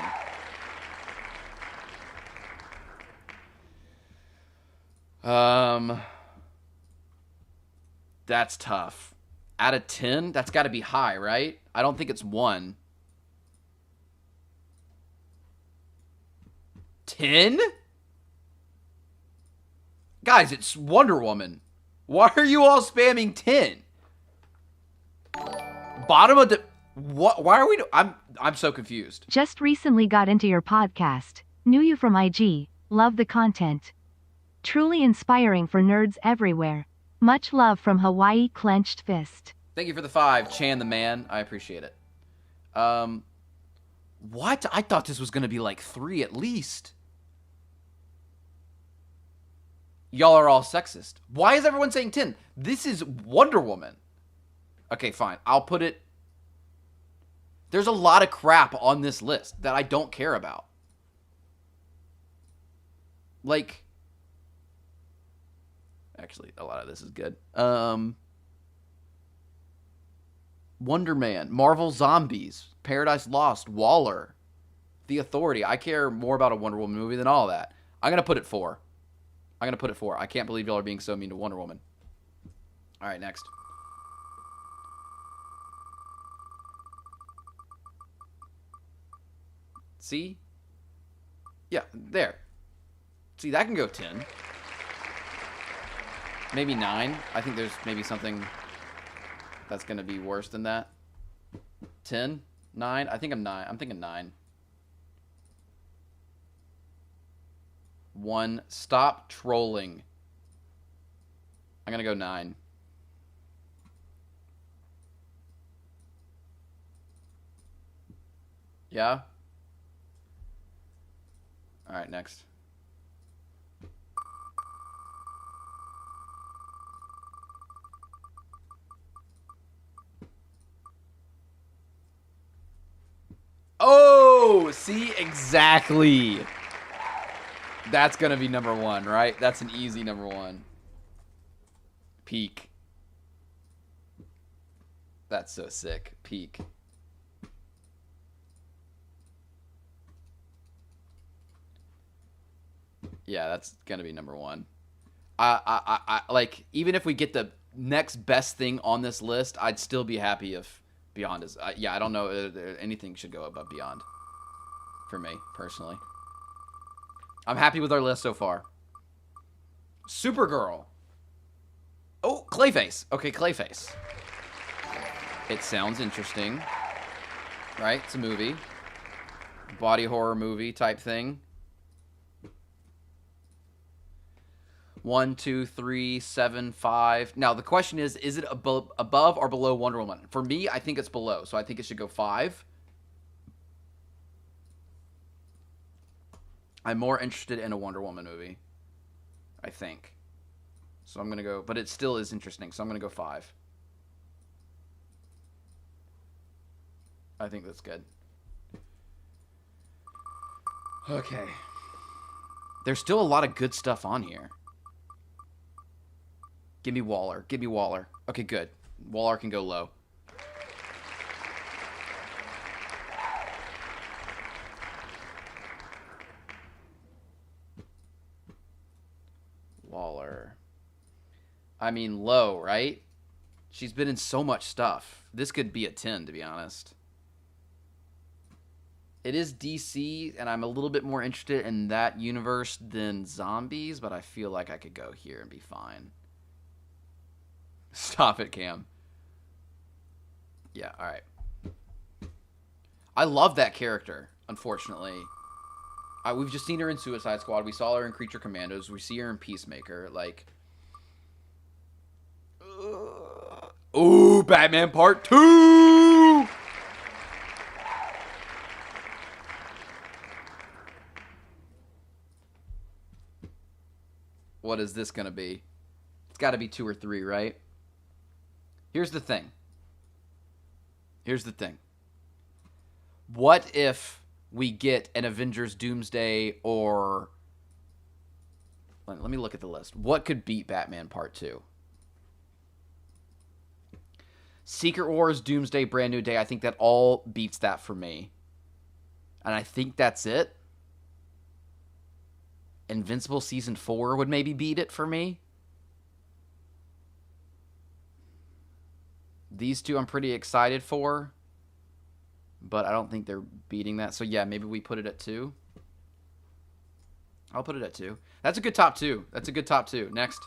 That's tough. Out of 10, that's got to be high, right? I don't think it's 1. 10? Guys, it's Wonder Woman. Why are you all spamming 10? Bottom of the... What? Why are we... I'm so confused. Just recently got into your podcast. Knew you from IG. Love the content. Truly inspiring for nerds everywhere. Much love from Hawaii Clenched Fist. Thank you for the 5, Chan the man. I appreciate it. What? I thought this was going to be like 3 at least. Y'all are all sexist. Why is everyone saying 10? This is Wonder Woman. Okay, fine. I'll put it... There's a lot of crap on this list that I don't care about. Like... Actually, a lot of this is good. Wonder Man, Marvel Zombies, Paradise Lost, Waller, The Authority. I care more about a Wonder Woman movie than all that. I'm going to put it 4. I can't believe y'all are being so mean to Wonder Woman. All right, next. See? Yeah, there. See, that can go 10. Maybe 9. I think there's maybe something that's going to be worse than that. 10? 9? I think I'm 9. I'm thinking 9. 1. Stop trolling. I'm going to go 9. Yeah? All right, next. Oh, see, exactly. That's going to be number 1, right? That's an easy number 1. Peak. That's so sick. Peak. Yeah, that's going to be number 1. I like, even if we get the next best thing on this list, I'd still be happy if Beyond is... yeah, I don't know. Anything should go above Beyond. For me, personally. I'm happy with our list so far. Supergirl. Oh, Clayface. Okay, Clayface. It sounds interesting. Right? It's a movie. Body horror movie type thing. 1, 2, 3, 7, 5. Now, the question is it above or below Wonder Woman? For me, I think it's below, so I think it should go 5. I'm more interested in a Wonder Woman movie, I think. So I'm going to go, but it still is interesting, so I'm going to go 5. I think that's good. Okay. There's still a lot of good stuff on here. Give me Waller. Give me Waller. Okay, good. Waller can go low. Waller. I mean, low, right? She's been in so much stuff. This could be a 10, to be honest. It is DC, and I'm a little bit more interested in that universe than zombies, but I feel like I could go here and be fine. Stop it, Cam. Yeah, alright. I love that character, unfortunately. We've just seen her in Suicide Squad. We saw her in Creature Commandos. We see her in Peacemaker. Like... Ooh, Batman Part 2! What is this going to be? It's got to be 2 or 3, right? Here's the thing. Here's the thing. What if we get an Avengers Doomsday or... Let me look at the list. What could beat Batman Part 2? Secret Wars, Doomsday, Brand New Day. I think that all beats that for me. And I think that's it. Invincible Season 4 would maybe beat it for me. These two I'm pretty excited for, but I don't think they're beating that. So yeah, maybe we put it at 2. I'll put it at 2. That's a good top 2. That's a good top 2. Next.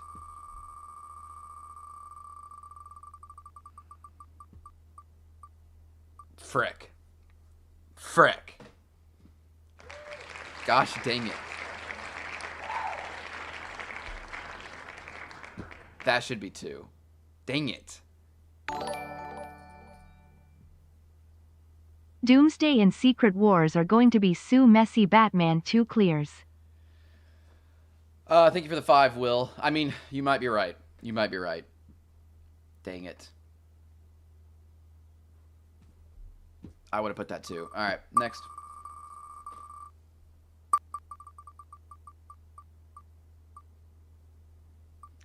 Frick. Frick. Gosh dang it. That should be 2. Dang it. Doomsday and Secret Wars are going to be Sue Messy Batman 2 clears. Thank you for the 5, Will. I mean, you might be right. You might be right. Dang it. I would have put that 2. Alright, next.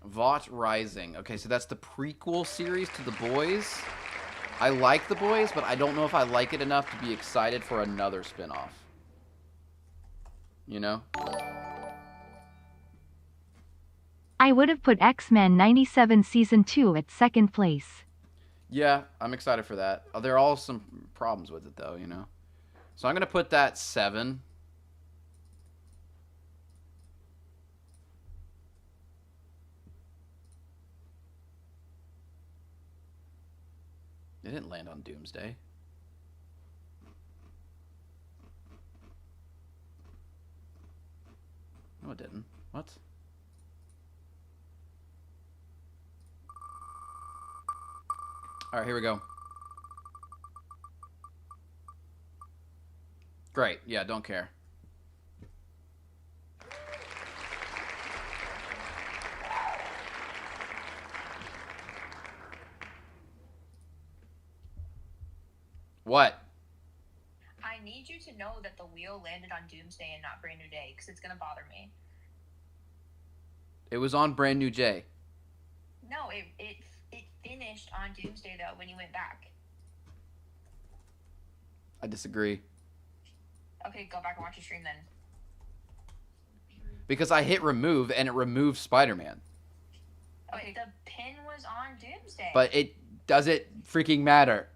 Vought Rising. Okay, so that's the prequel series to The Boys. I like The Boys, but I don't know if I like it enough to be excited for another spinoff. You know? I would have put X-Men 97 Season 2 at 2nd place. Yeah, I'm excited for that. There are all some problems with it, though, you know? So I'm going to put that 7. It didn't land on Doomsday. No, it didn't. What? Alright, here we go. Great. Yeah, don't care. What? I need you to know that the wheel landed on Doomsday and not Brand New Day, because it's going to bother me. It was on Brand New Day. No, it finished on Doomsday, though, when you went back. I disagree. Okay, go back and watch your stream then. Because I hit remove and it removed Spider-Man. Okay, the pin was on Doomsday. But it doesn't freaking matter.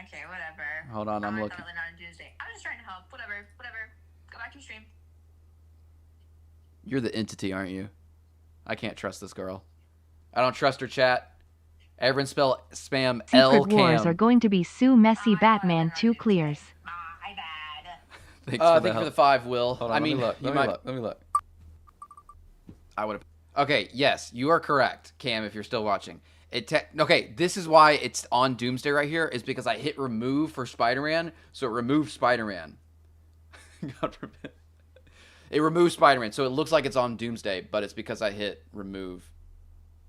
Okay, whatever. Hold on, I'm looking. I thought it landed on Doomsday. I was just trying to help. Whatever. Go back to your stream. You're the entity, aren't you? I can't trust this girl. I don't trust her, chat. Everyone spam L Secret Wars Cam. are going to be Sue Messy Batman 2 clears. My bad. Thank you for the 5, Will. Hold on, let me look. I would have. Okay, yes, you are correct, Cam, if you're still watching. Okay, this is why it's on Doomsday right here, is because I hit remove for Spider-Man, so it removed Spider-Man. God forbid. It removes Spider-Man, so it looks like it's on Doomsday, but it's because I hit remove.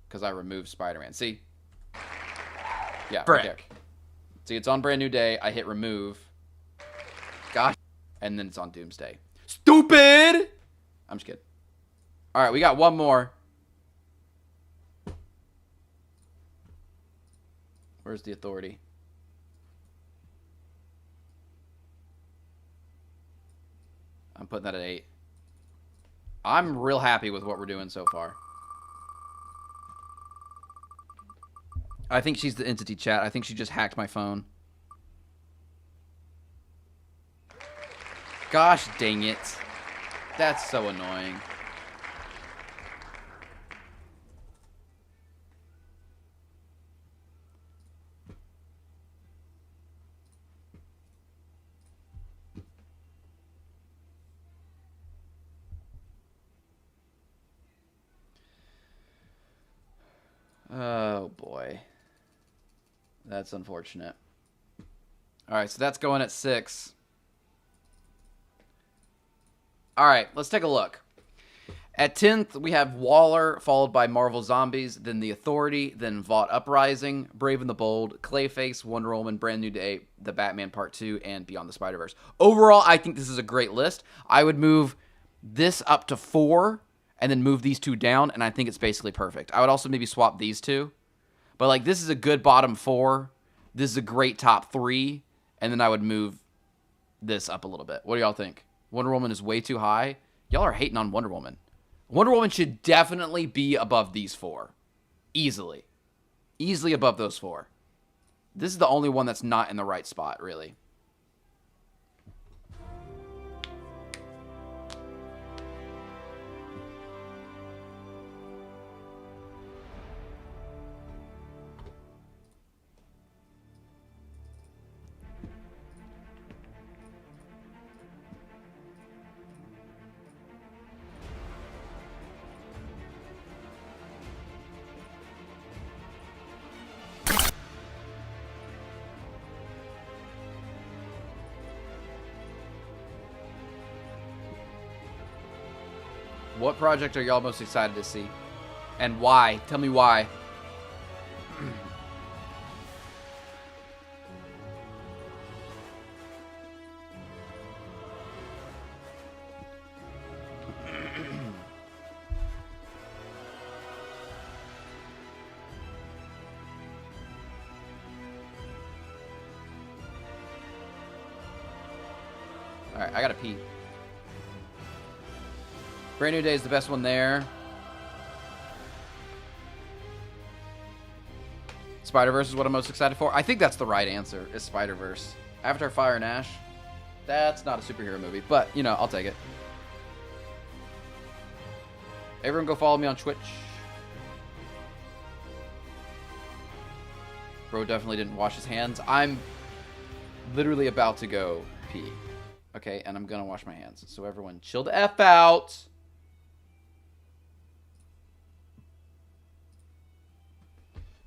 Because I removed Spider-Man. See? Yeah, right there. See, it's on Brand New Day. I hit remove. Gosh. And then it's on Doomsday. Stupid! I'm just kidding. All right, we got one more. Where's the Authority? I'm putting that at 8. I'm real happy with what we're doing so far. I think she's the entity, chat. I think she just hacked my phone. Gosh dang it. That's so annoying. Oh, boy. That's unfortunate. All right, so that's going at 6. All right, let's take a look. At 10th, we have Waller, followed by Marvel Zombies, then The Authority, then Vought Uprising, Brave and the Bold, Clayface, Wonder Woman, Brand New Day, The Batman Part 2, and Beyond the Spider-Verse. Overall, I think this is a great list. I would move this up to 4, and then move these 2 down, and I think it's basically perfect. I would also maybe swap these 2. But, like, this is a good bottom 4. This is a great top 3. And then I would move this up a little bit. What do y'all think? Wonder Woman is way too high. Y'all are hating on Wonder Woman. Wonder Woman should definitely be above these 4. Easily. Easily above those 4. This is the only one that's not in the right spot, really. What project are y'all most excited to see? And why? Tell me why. Alright, I gotta pee. Brand New Day is the best one there. Spider-Verse is what I'm most excited for. I think that's the right answer, is Spider-Verse. Avatar Fire and Ash. That's not a superhero movie, but, you know, I'll take it. Everyone go follow me on Twitch. Bro definitely didn't wash his hands. I'm literally about to go pee. Okay, and I'm gonna wash my hands. So everyone chill the F out.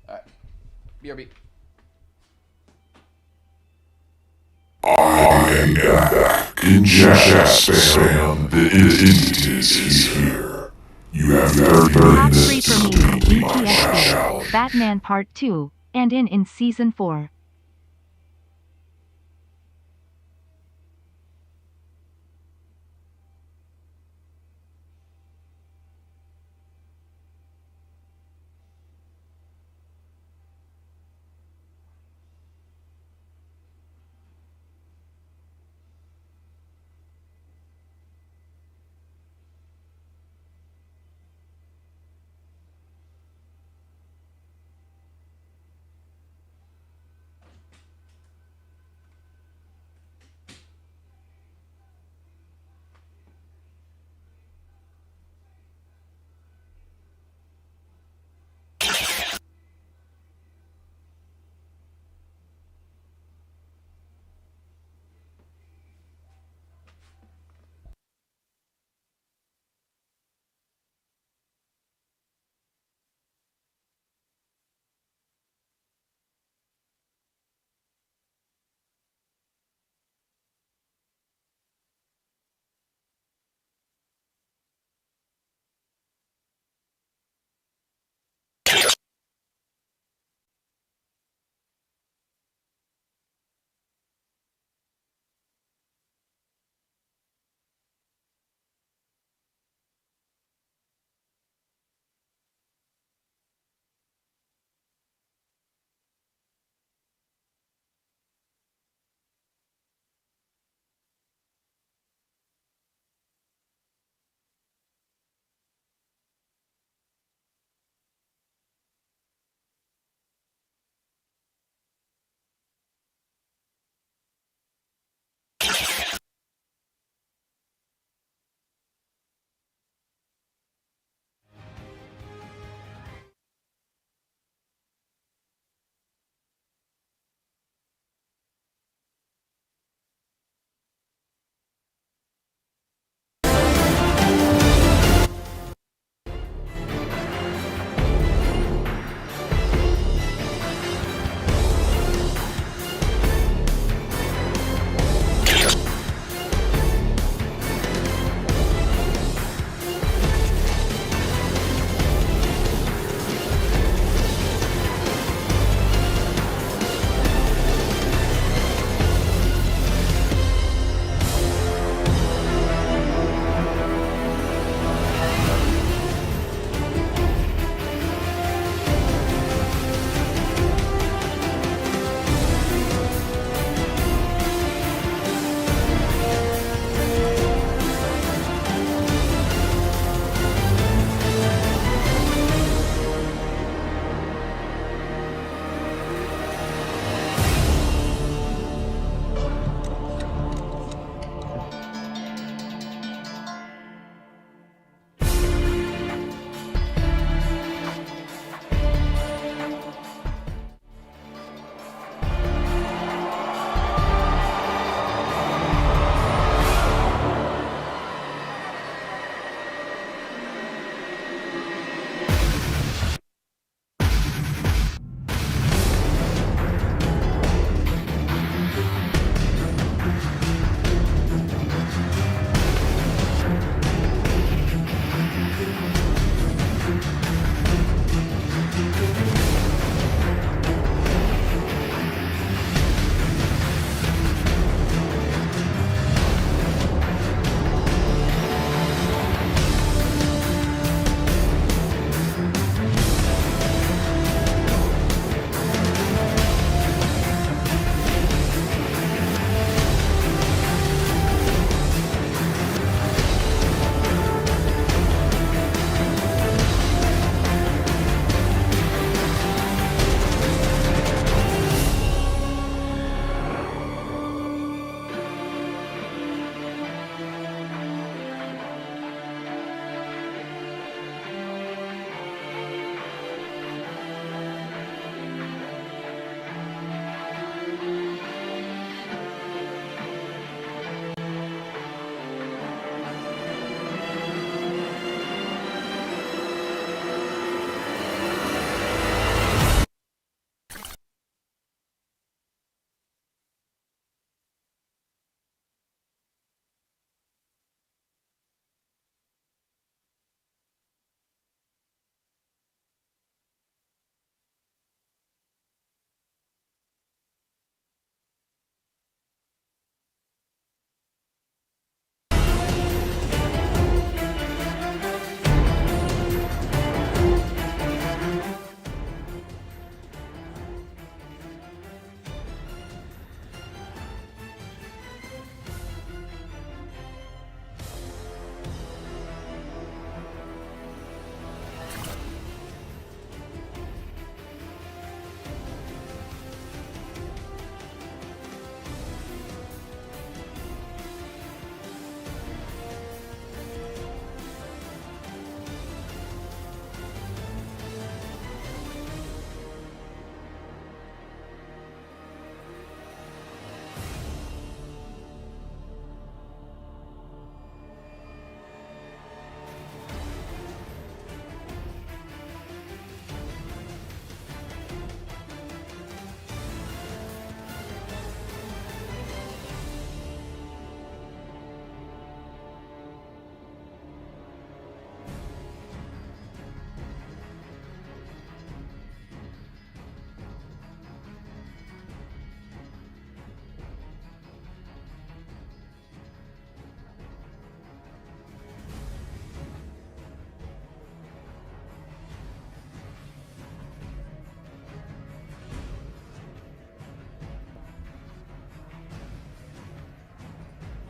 Alright. BRB. I am back in chat spam. The entity is here. You have 30 Top 3 minutes for me to is complete my BTS, challenge. Batman Part 2, and in Season 4.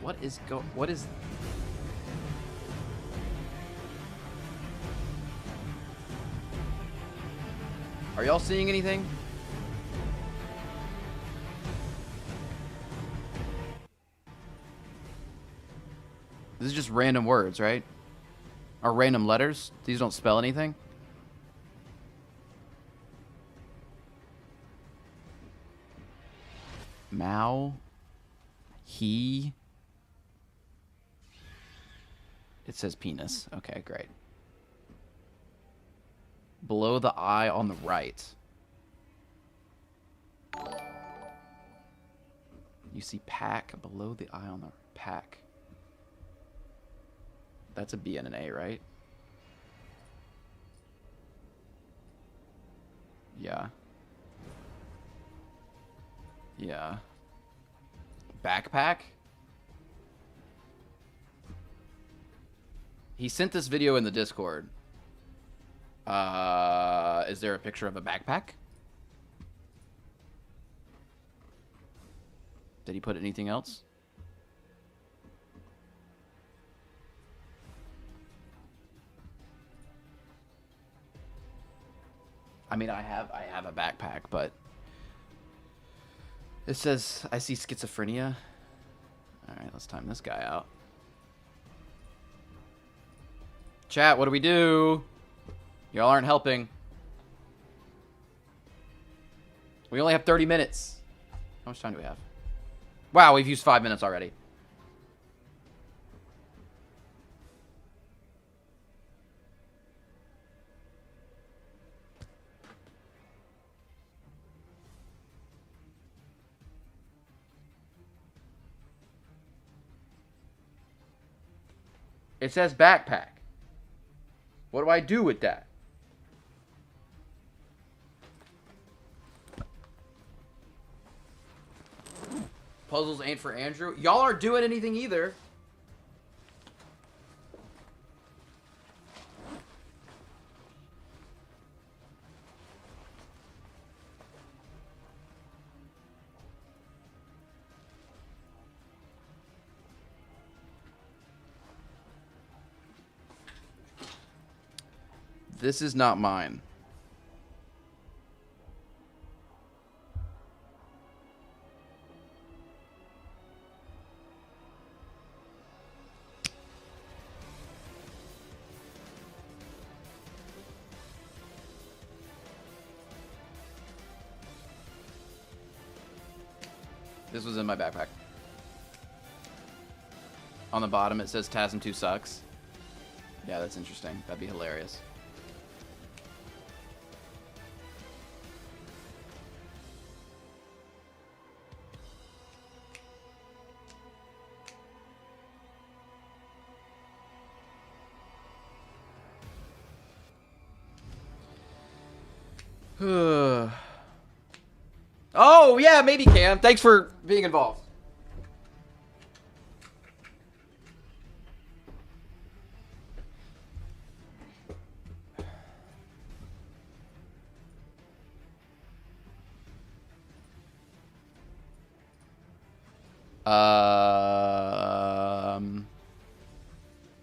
What is Are y'all seeing anything? This is just random words, right? Or random letters? These don't spell anything? Mao. He. It says penis. Okay, great. Below the eye on the right. You see pack below the eye on the pack. That's a B and an A, right? Yeah. Yeah. Backpack? He sent this video in the Discord. Is there a picture of a backpack? Did he put anything else? I mean, I have a backpack, but it says I see schizophrenia. All right, let's time this guy out. Chat, what do we do? Y'all aren't helping. We only have 30 minutes. How much time do we have? Wow, we've used 5 minutes already. It says backpack. What do I do with that? Puzzles ain't for Andrew. Y'all aren't doing anything either. This is not mine. This was in my backpack. On the bottom it says TASM 2 sucks. Yeah, that's interesting. That'd be hilarious. Oh, yeah, maybe Cam. Thanks for being involved.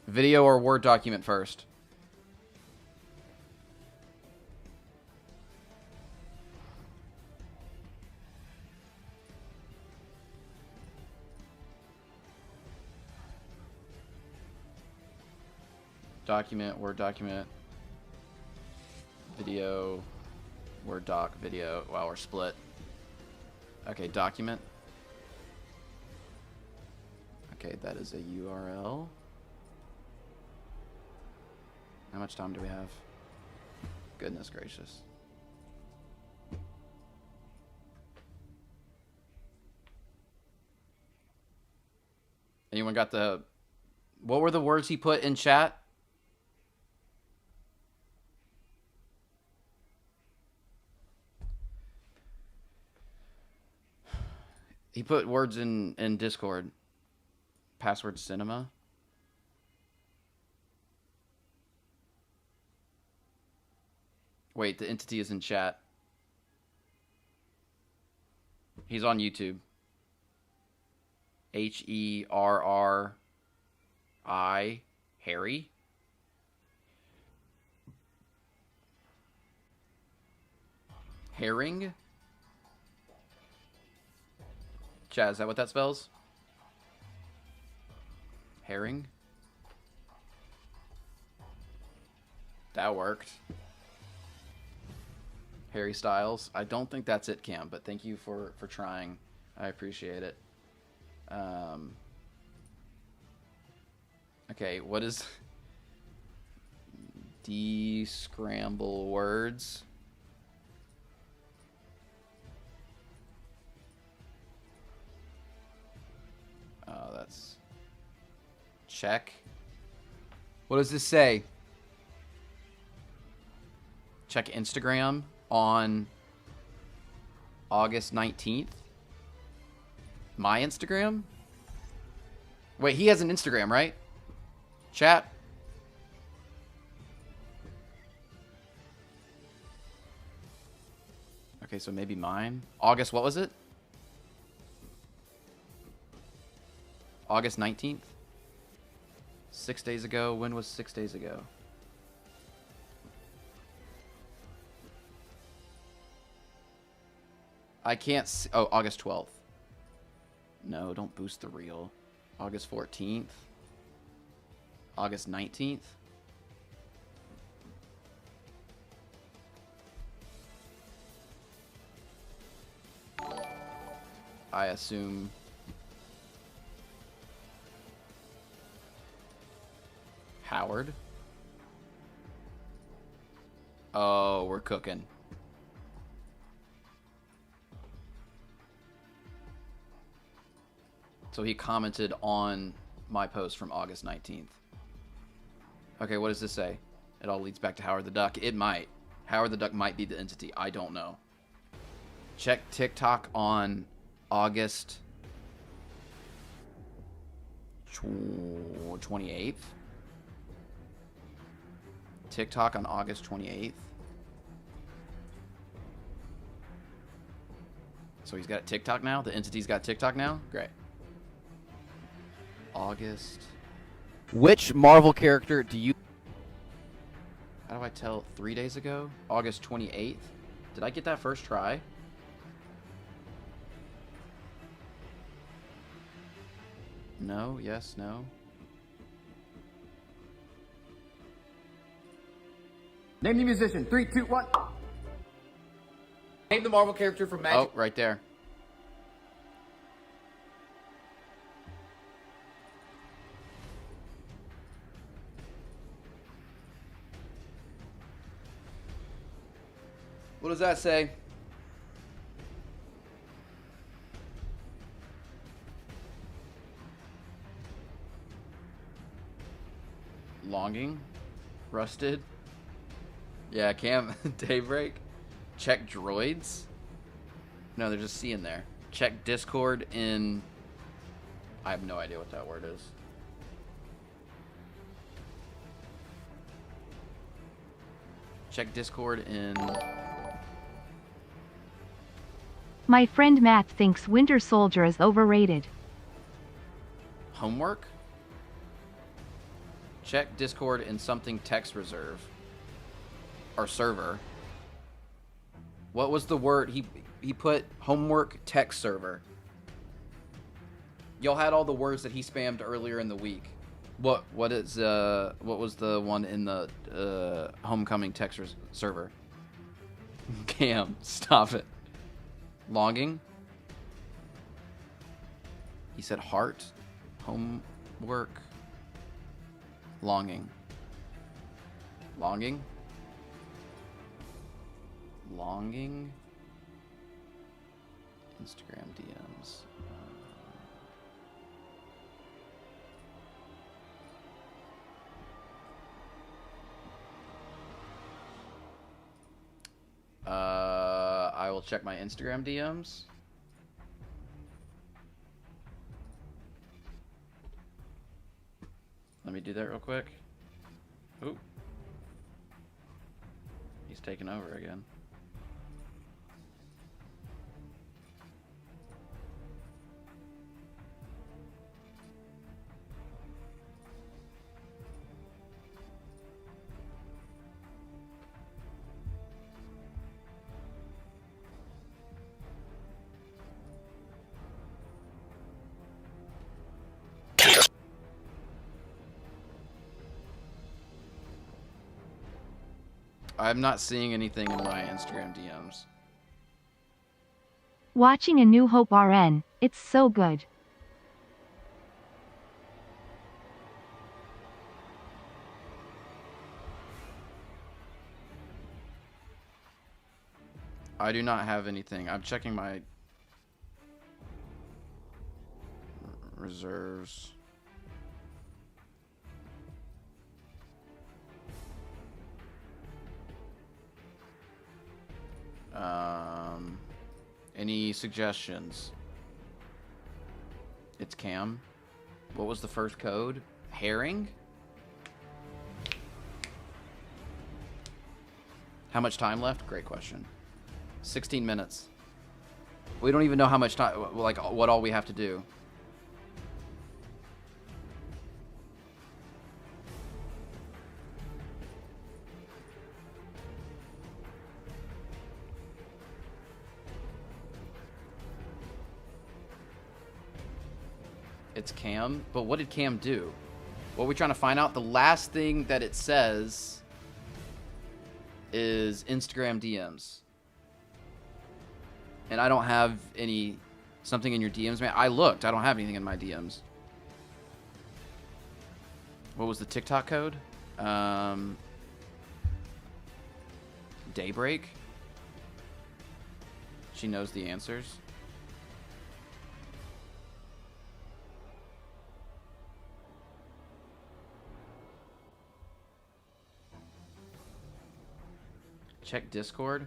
Video or Word document first? Document, Word document, video, Word doc, video. Wow, we're split. Okay, document. Okay, that is a URL. How much time do we have? Goodness gracious. Anyone got the... What were the words he put in chat? He put words in Discord. Password cinema. Wait, the entity is in chat. He's on YouTube. Herri. Harry. Herring. Chaz, is that what that spells? Herring. That worked. Harry Styles. I don't think that's it, Cam, but thank you for trying. I appreciate it. Okay, what is de-scramble words? Oh, that's... Check. What does this say? Check Instagram on August 19th. My Instagram? Wait, he has an Instagram, right? Chat. Okay, so maybe mine. August, what was it? August 19th? 6 days ago. When was 6 days ago? I can't see. Oh, August 12th. No, don't boost the reel. August 14th. August 19th. I assume... Howard. Oh, we're cooking. So he commented on my post from August 19th. Okay, what does this say? It all leads back to Howard the Duck. It might. Howard the Duck might be the entity. I don't know. Check TikTok on August 28th. TikTok on August 28th. So he's got TikTok now? The entity's got TikTok now? Great. August. Which Marvel character do you... How do I tell? 3 days ago? August 28th? Did I get that first try? No, yes, no. Name the musician. 3, 2, 1. Name the Marvel character from Magic. Oh, right there. What does that say? Longing? Rusted? Yeah, Cam, Daybreak. Check droids? No, they're just seeing there. Check Discord in... I have no idea what that word is. Check Discord in... My friend Matt thinks Winter Soldier is overrated. Homework? Check Discord in something text reserve. Or server. What was the word? He put homework text server. Y'all had all the words that he spammed earlier in the week. What was the one in the homecoming text server? Cam, stop it. Longing. He said heart. Homework. Longing. Longing. Longing. Instagram DMs. I will check my Instagram DMs. Let me do that real quick. Ooh. He's taking over again. I'm not seeing anything in my Instagram DMs. Watching A New Hope RN, it's so good. I do not have anything. I'm checking my reserves. Any suggestions? It's Cam. What was the first code? Herring? How much time left? Great question. 16 minutes. We don't even know how much time, like, what all we have to do. It's Cam, but what did Cam do? What are we trying to find out? The last thing that it says is Instagram DMs. And I don't have something in your DMs, man. I looked. I don't have anything in my DMs. What was the TikTok code? Daybreak? She knows the answers. Check Discord.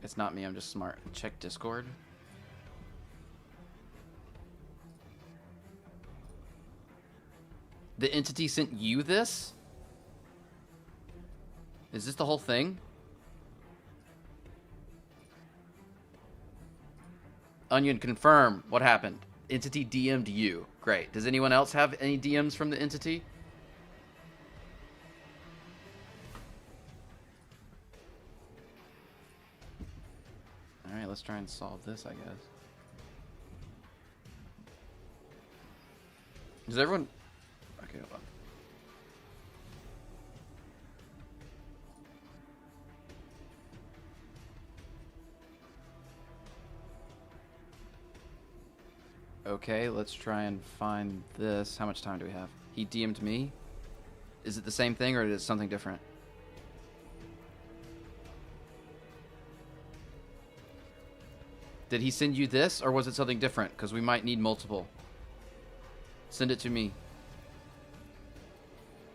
It's not me, I'm just smart. Check Discord. The entity sent you this? Is this the whole thing? Onion, confirm what happened. Entity DM'd you. Great. Does anyone else have any DMs from the entity? Alright, let's try and solve this, I guess. Does everyone... Okay, hold on. Okay, let's try and find this. How much time do we have? He DM'd me? Is it the same thing or is it something different? Did he send you this, or was it something different? Because we might need multiple. Send it to me.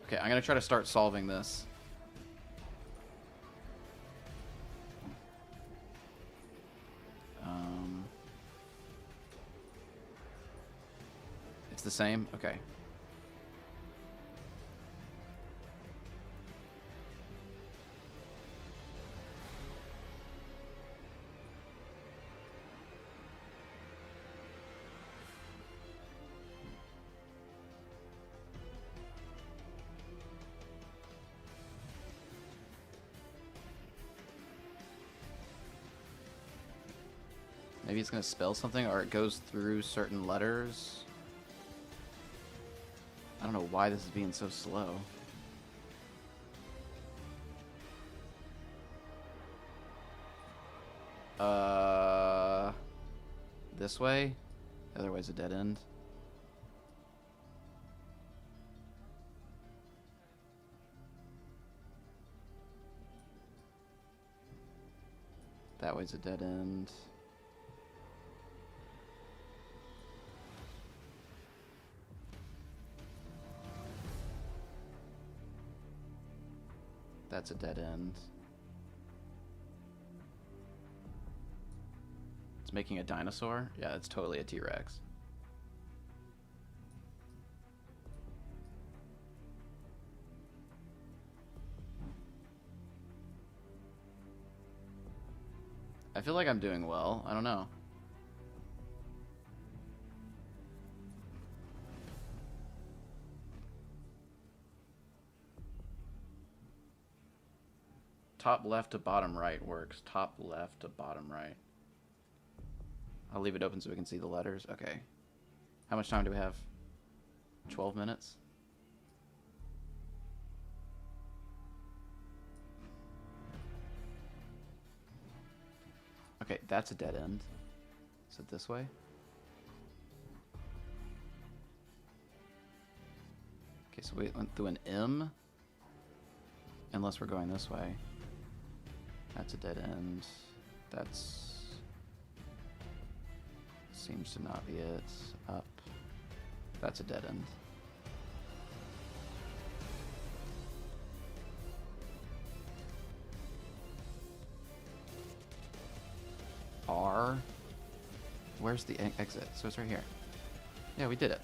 Okay, I'm going to try to start solving this. It's the same? Okay. Maybe it's going to spell something, or it goes through certain letters. I don't know why this is being so slow. This way? The other way's a dead end. That way's a dead end. That's a dead end. It's making a dinosaur? Yeah, it's totally a T-Rex. I feel like I'm doing well. I don't know. Top left to bottom right works. Top left to bottom right. I'll leave it open so we can see the letters. Okay. How much time do we have? 12 minutes? Okay, that's a dead end. Is it this way? Okay, so we went through an M. Unless we're going this way. That's a dead end. That's... Seems to not be it. Up. That's a dead end. R. Where's the exit? So it's right here. Yeah, we did it.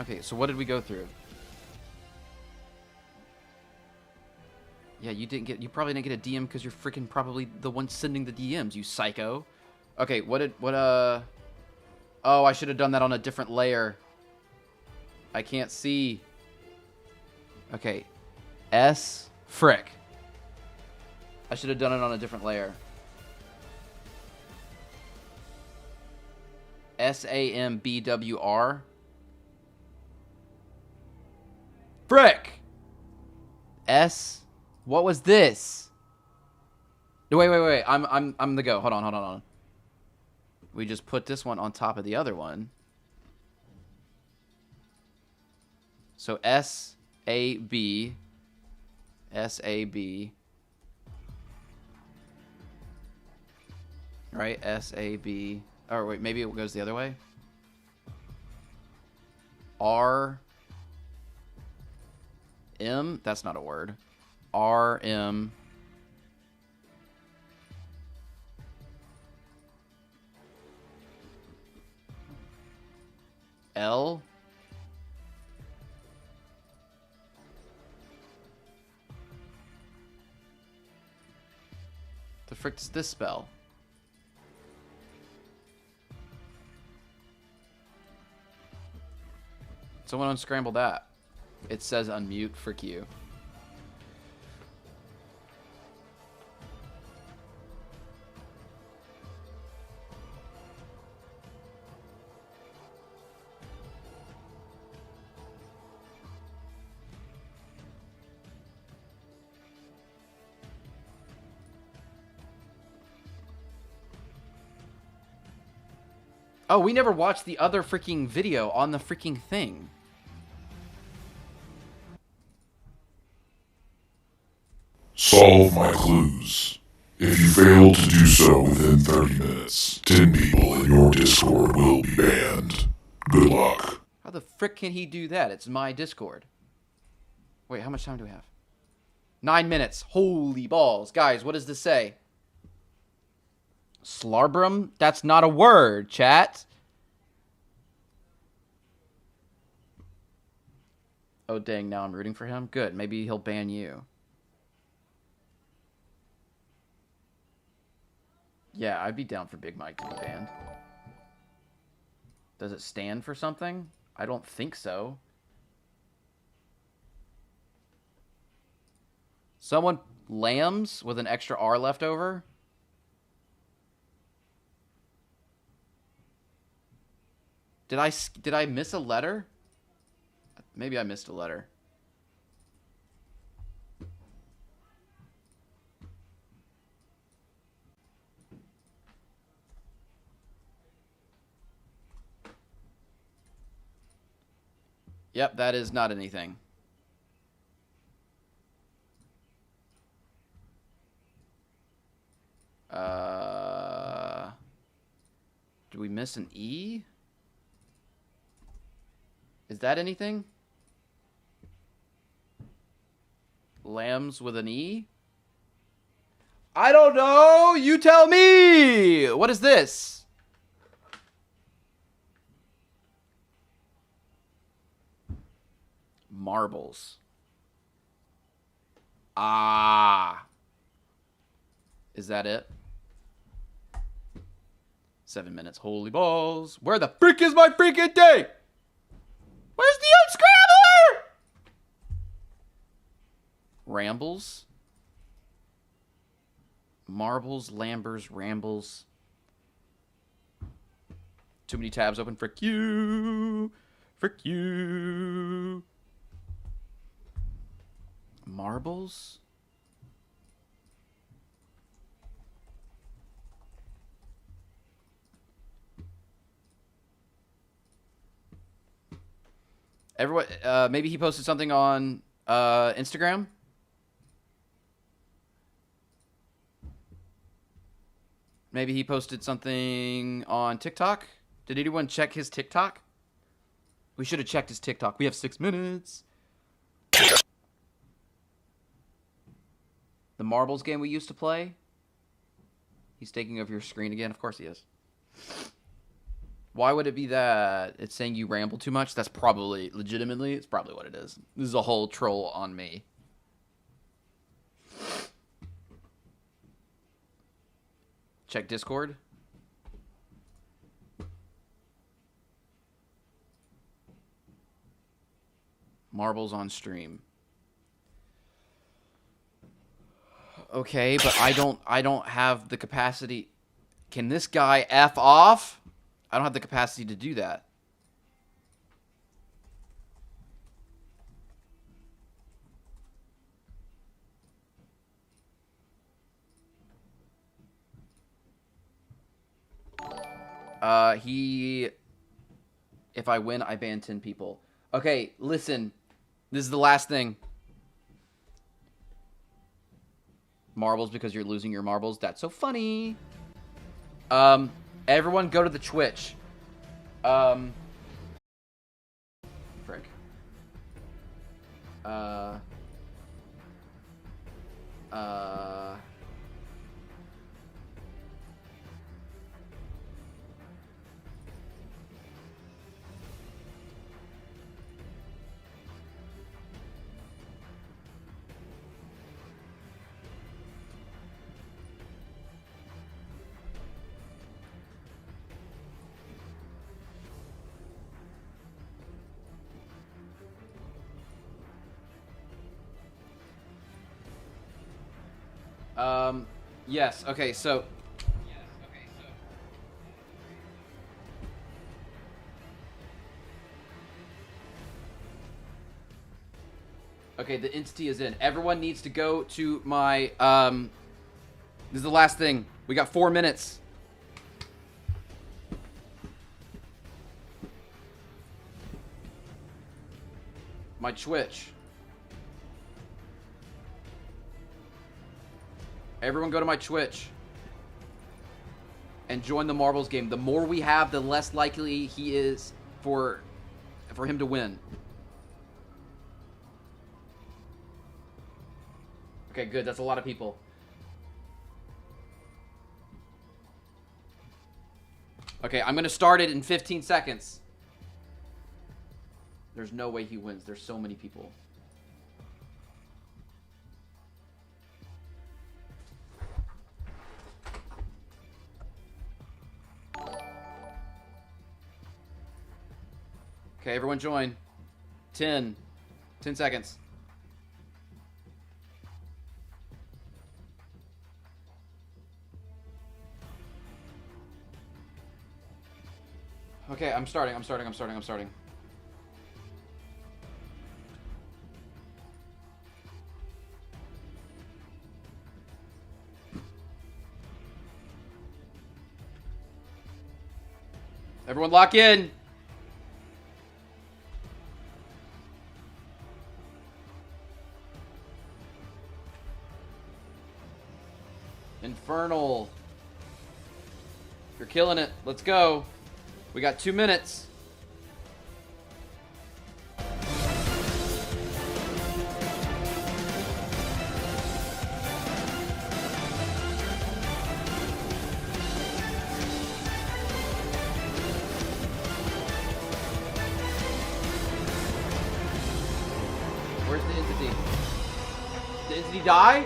Okay, so what did we go through? Yeah, you probably didn't get a DM because you're freaking probably the one sending the DMs, you psycho. Okay, oh, I should have done that on a different layer. I can't see. Okay. S. Frick. I should have done it on a different layer. SAMBWR. Frick! S. What was this? No, wait. I'm the go. Hold on. We just put this one on top of the other one. So SAB. Right? SAB. Or wait, maybe it goes the other way. RM. That's not a word. RM. L. The frick does this spell? Someone unscramble that. It says unmute. Frick you. Oh, we never watched the other freaking video on the freaking thing. Solve my clues. If you fail to do so within 30 minutes, 10 people in your Discord will be banned. Good luck. How the frick can he do that? It's my Discord. Wait, how much time do we have? 9 minutes. Holy balls. Guys, what does this say? Slarbrum? That's not a word, chat. Oh, dang. Now I'm rooting for him. Good. Maybe he'll ban you. Yeah, I'd be down for Big Mike to be banned. Does it stand for something? I don't think so. Someone lambs with an extra R left over? Did I miss a letter? Maybe I missed a letter. Yep, that is not anything. Do we miss an E? Is that anything? Lambs with an E? I don't know! You tell me! What is this? Marbles. Ah. Is that it? 7 minutes. Holy balls. Where the frick is my freaking thing? Where's the unscrambler? Rambles. Marbles, Lambers, Rambles. Too many tabs open. Frick you. Frick you. Marbles. Everyone, maybe he posted something on Instagram. Maybe he posted something on TikTok. Did anyone check his TikTok? We should have checked his TikTok. We have 6 minutes. The marbles game we used to play. He's taking over your screen again. Of course he is. Why would it be that it's saying you ramble too much? That's probably, legitimately, it's probably what it is. This is a whole troll on me. Check Discord. Marbles on stream. Okay, but I don't have the capacity. Can this guy F off? I don't have the capacity to do that. If I win, I ban 10 people. Okay, listen. This is the last thing. Marbles because you're losing your marbles. That's so funny. Everyone go to the Twitch. Frick. Yes. Okay. So. Okay, the entity is in. Everyone needs to go to my, this is the last thing. We got 4 minutes. My Twitch. Everyone go to my Twitch. And join the marbles game. The more we have, the less likely he is for him to win. Okay, good. That's a lot of people. Okay, I'm going to start it in 15 seconds. There's no way he wins. There's so many people. Okay, everyone join. 10 seconds. Okay, I'm starting. Everyone lock in. Infernal. You're killing it. Let's go. We got 2 minutes. Where's the entity? Did the entity die?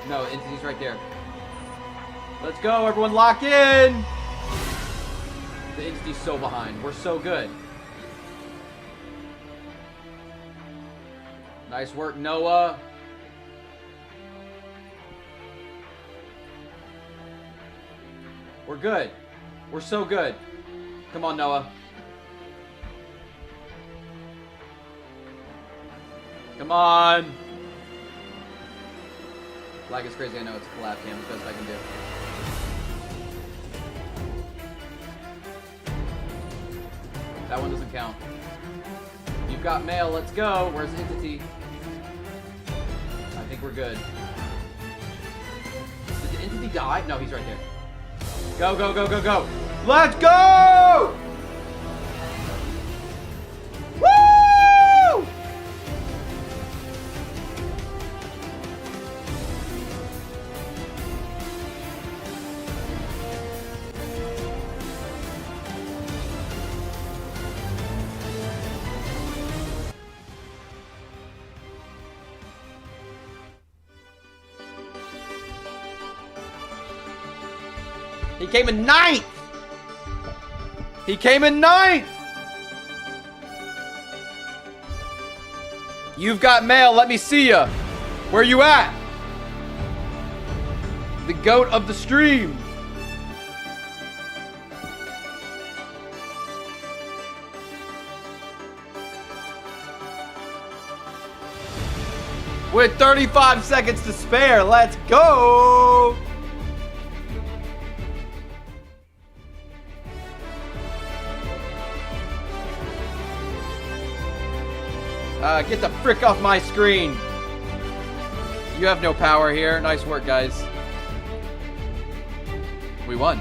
No, the entity's right there. Let's go, everyone lock in! The entity's so behind. We're so good. Nice work, Noah. We're good. We're so good. Come on, Noah. Come on. Lag is crazy. I know it's a collab cam. It's the best I can do. That one doesn't count. You You've got mail. Let's go. Where's Entity? I think we're good. Did the Entity die? No, he's right there. Go, go, go, go, go. Let's go! Woo! He came in 9th! He came in 9th! You've got mail, let me see ya. Where you at? The goat of the stream. With 35 seconds to spare, let's go! Get the frick off my screen. You have no power here. Nice work, guys. We won.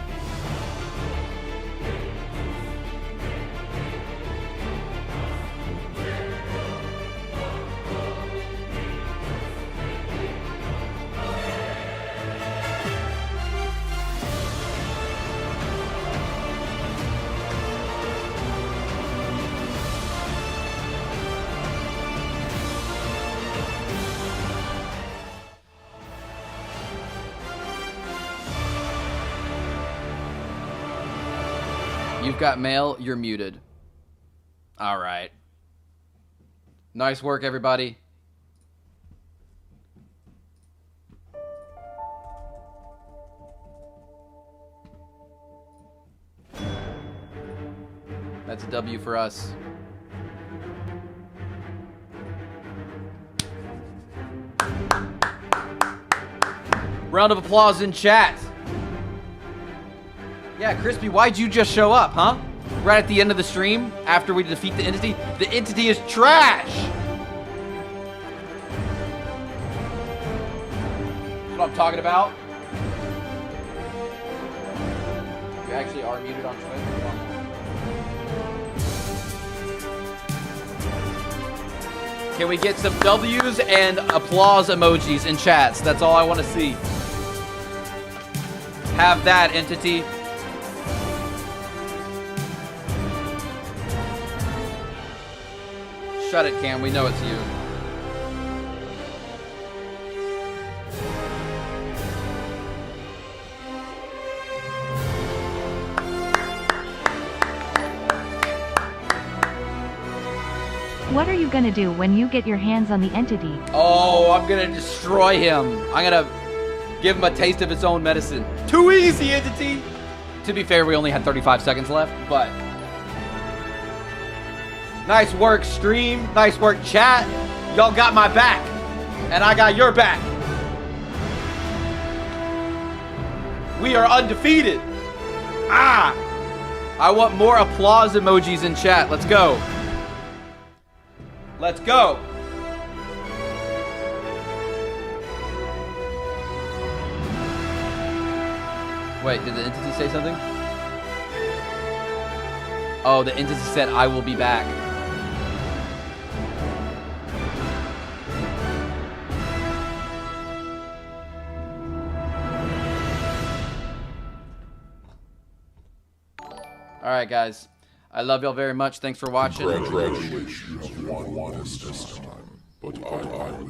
You've got mail, you're muted. All right. Nice work, everybody. That's a W for us. Round of applause in chat. Yeah, Crispy, why'd you just show up, huh? Right at the end of the stream, after we defeat the Entity? The Entity is trash! That's what I'm talking about. You actually are muted on Twitch. Can we get some W's and applause emojis in chats? That's all I want to see. Have that, Entity. Shut it, Cam. We know it's you. What are you gonna do when you get your hands on the Entity? Oh, I'm gonna destroy him. I'm gonna give him a taste of his own medicine. Too easy, Entity! To be fair, we only had 35 seconds left, but... Nice work, stream. Nice work, chat. Y'all got my back. And I got your back. We are undefeated. Ah! I want more applause emojis in chat. Let's go. Let's go. Wait, did the Entity say something? Oh, the Entity said, I will be back. All right, guys. I love y'all very much. Thanks for watching. Congratulations, you have won this time, but I will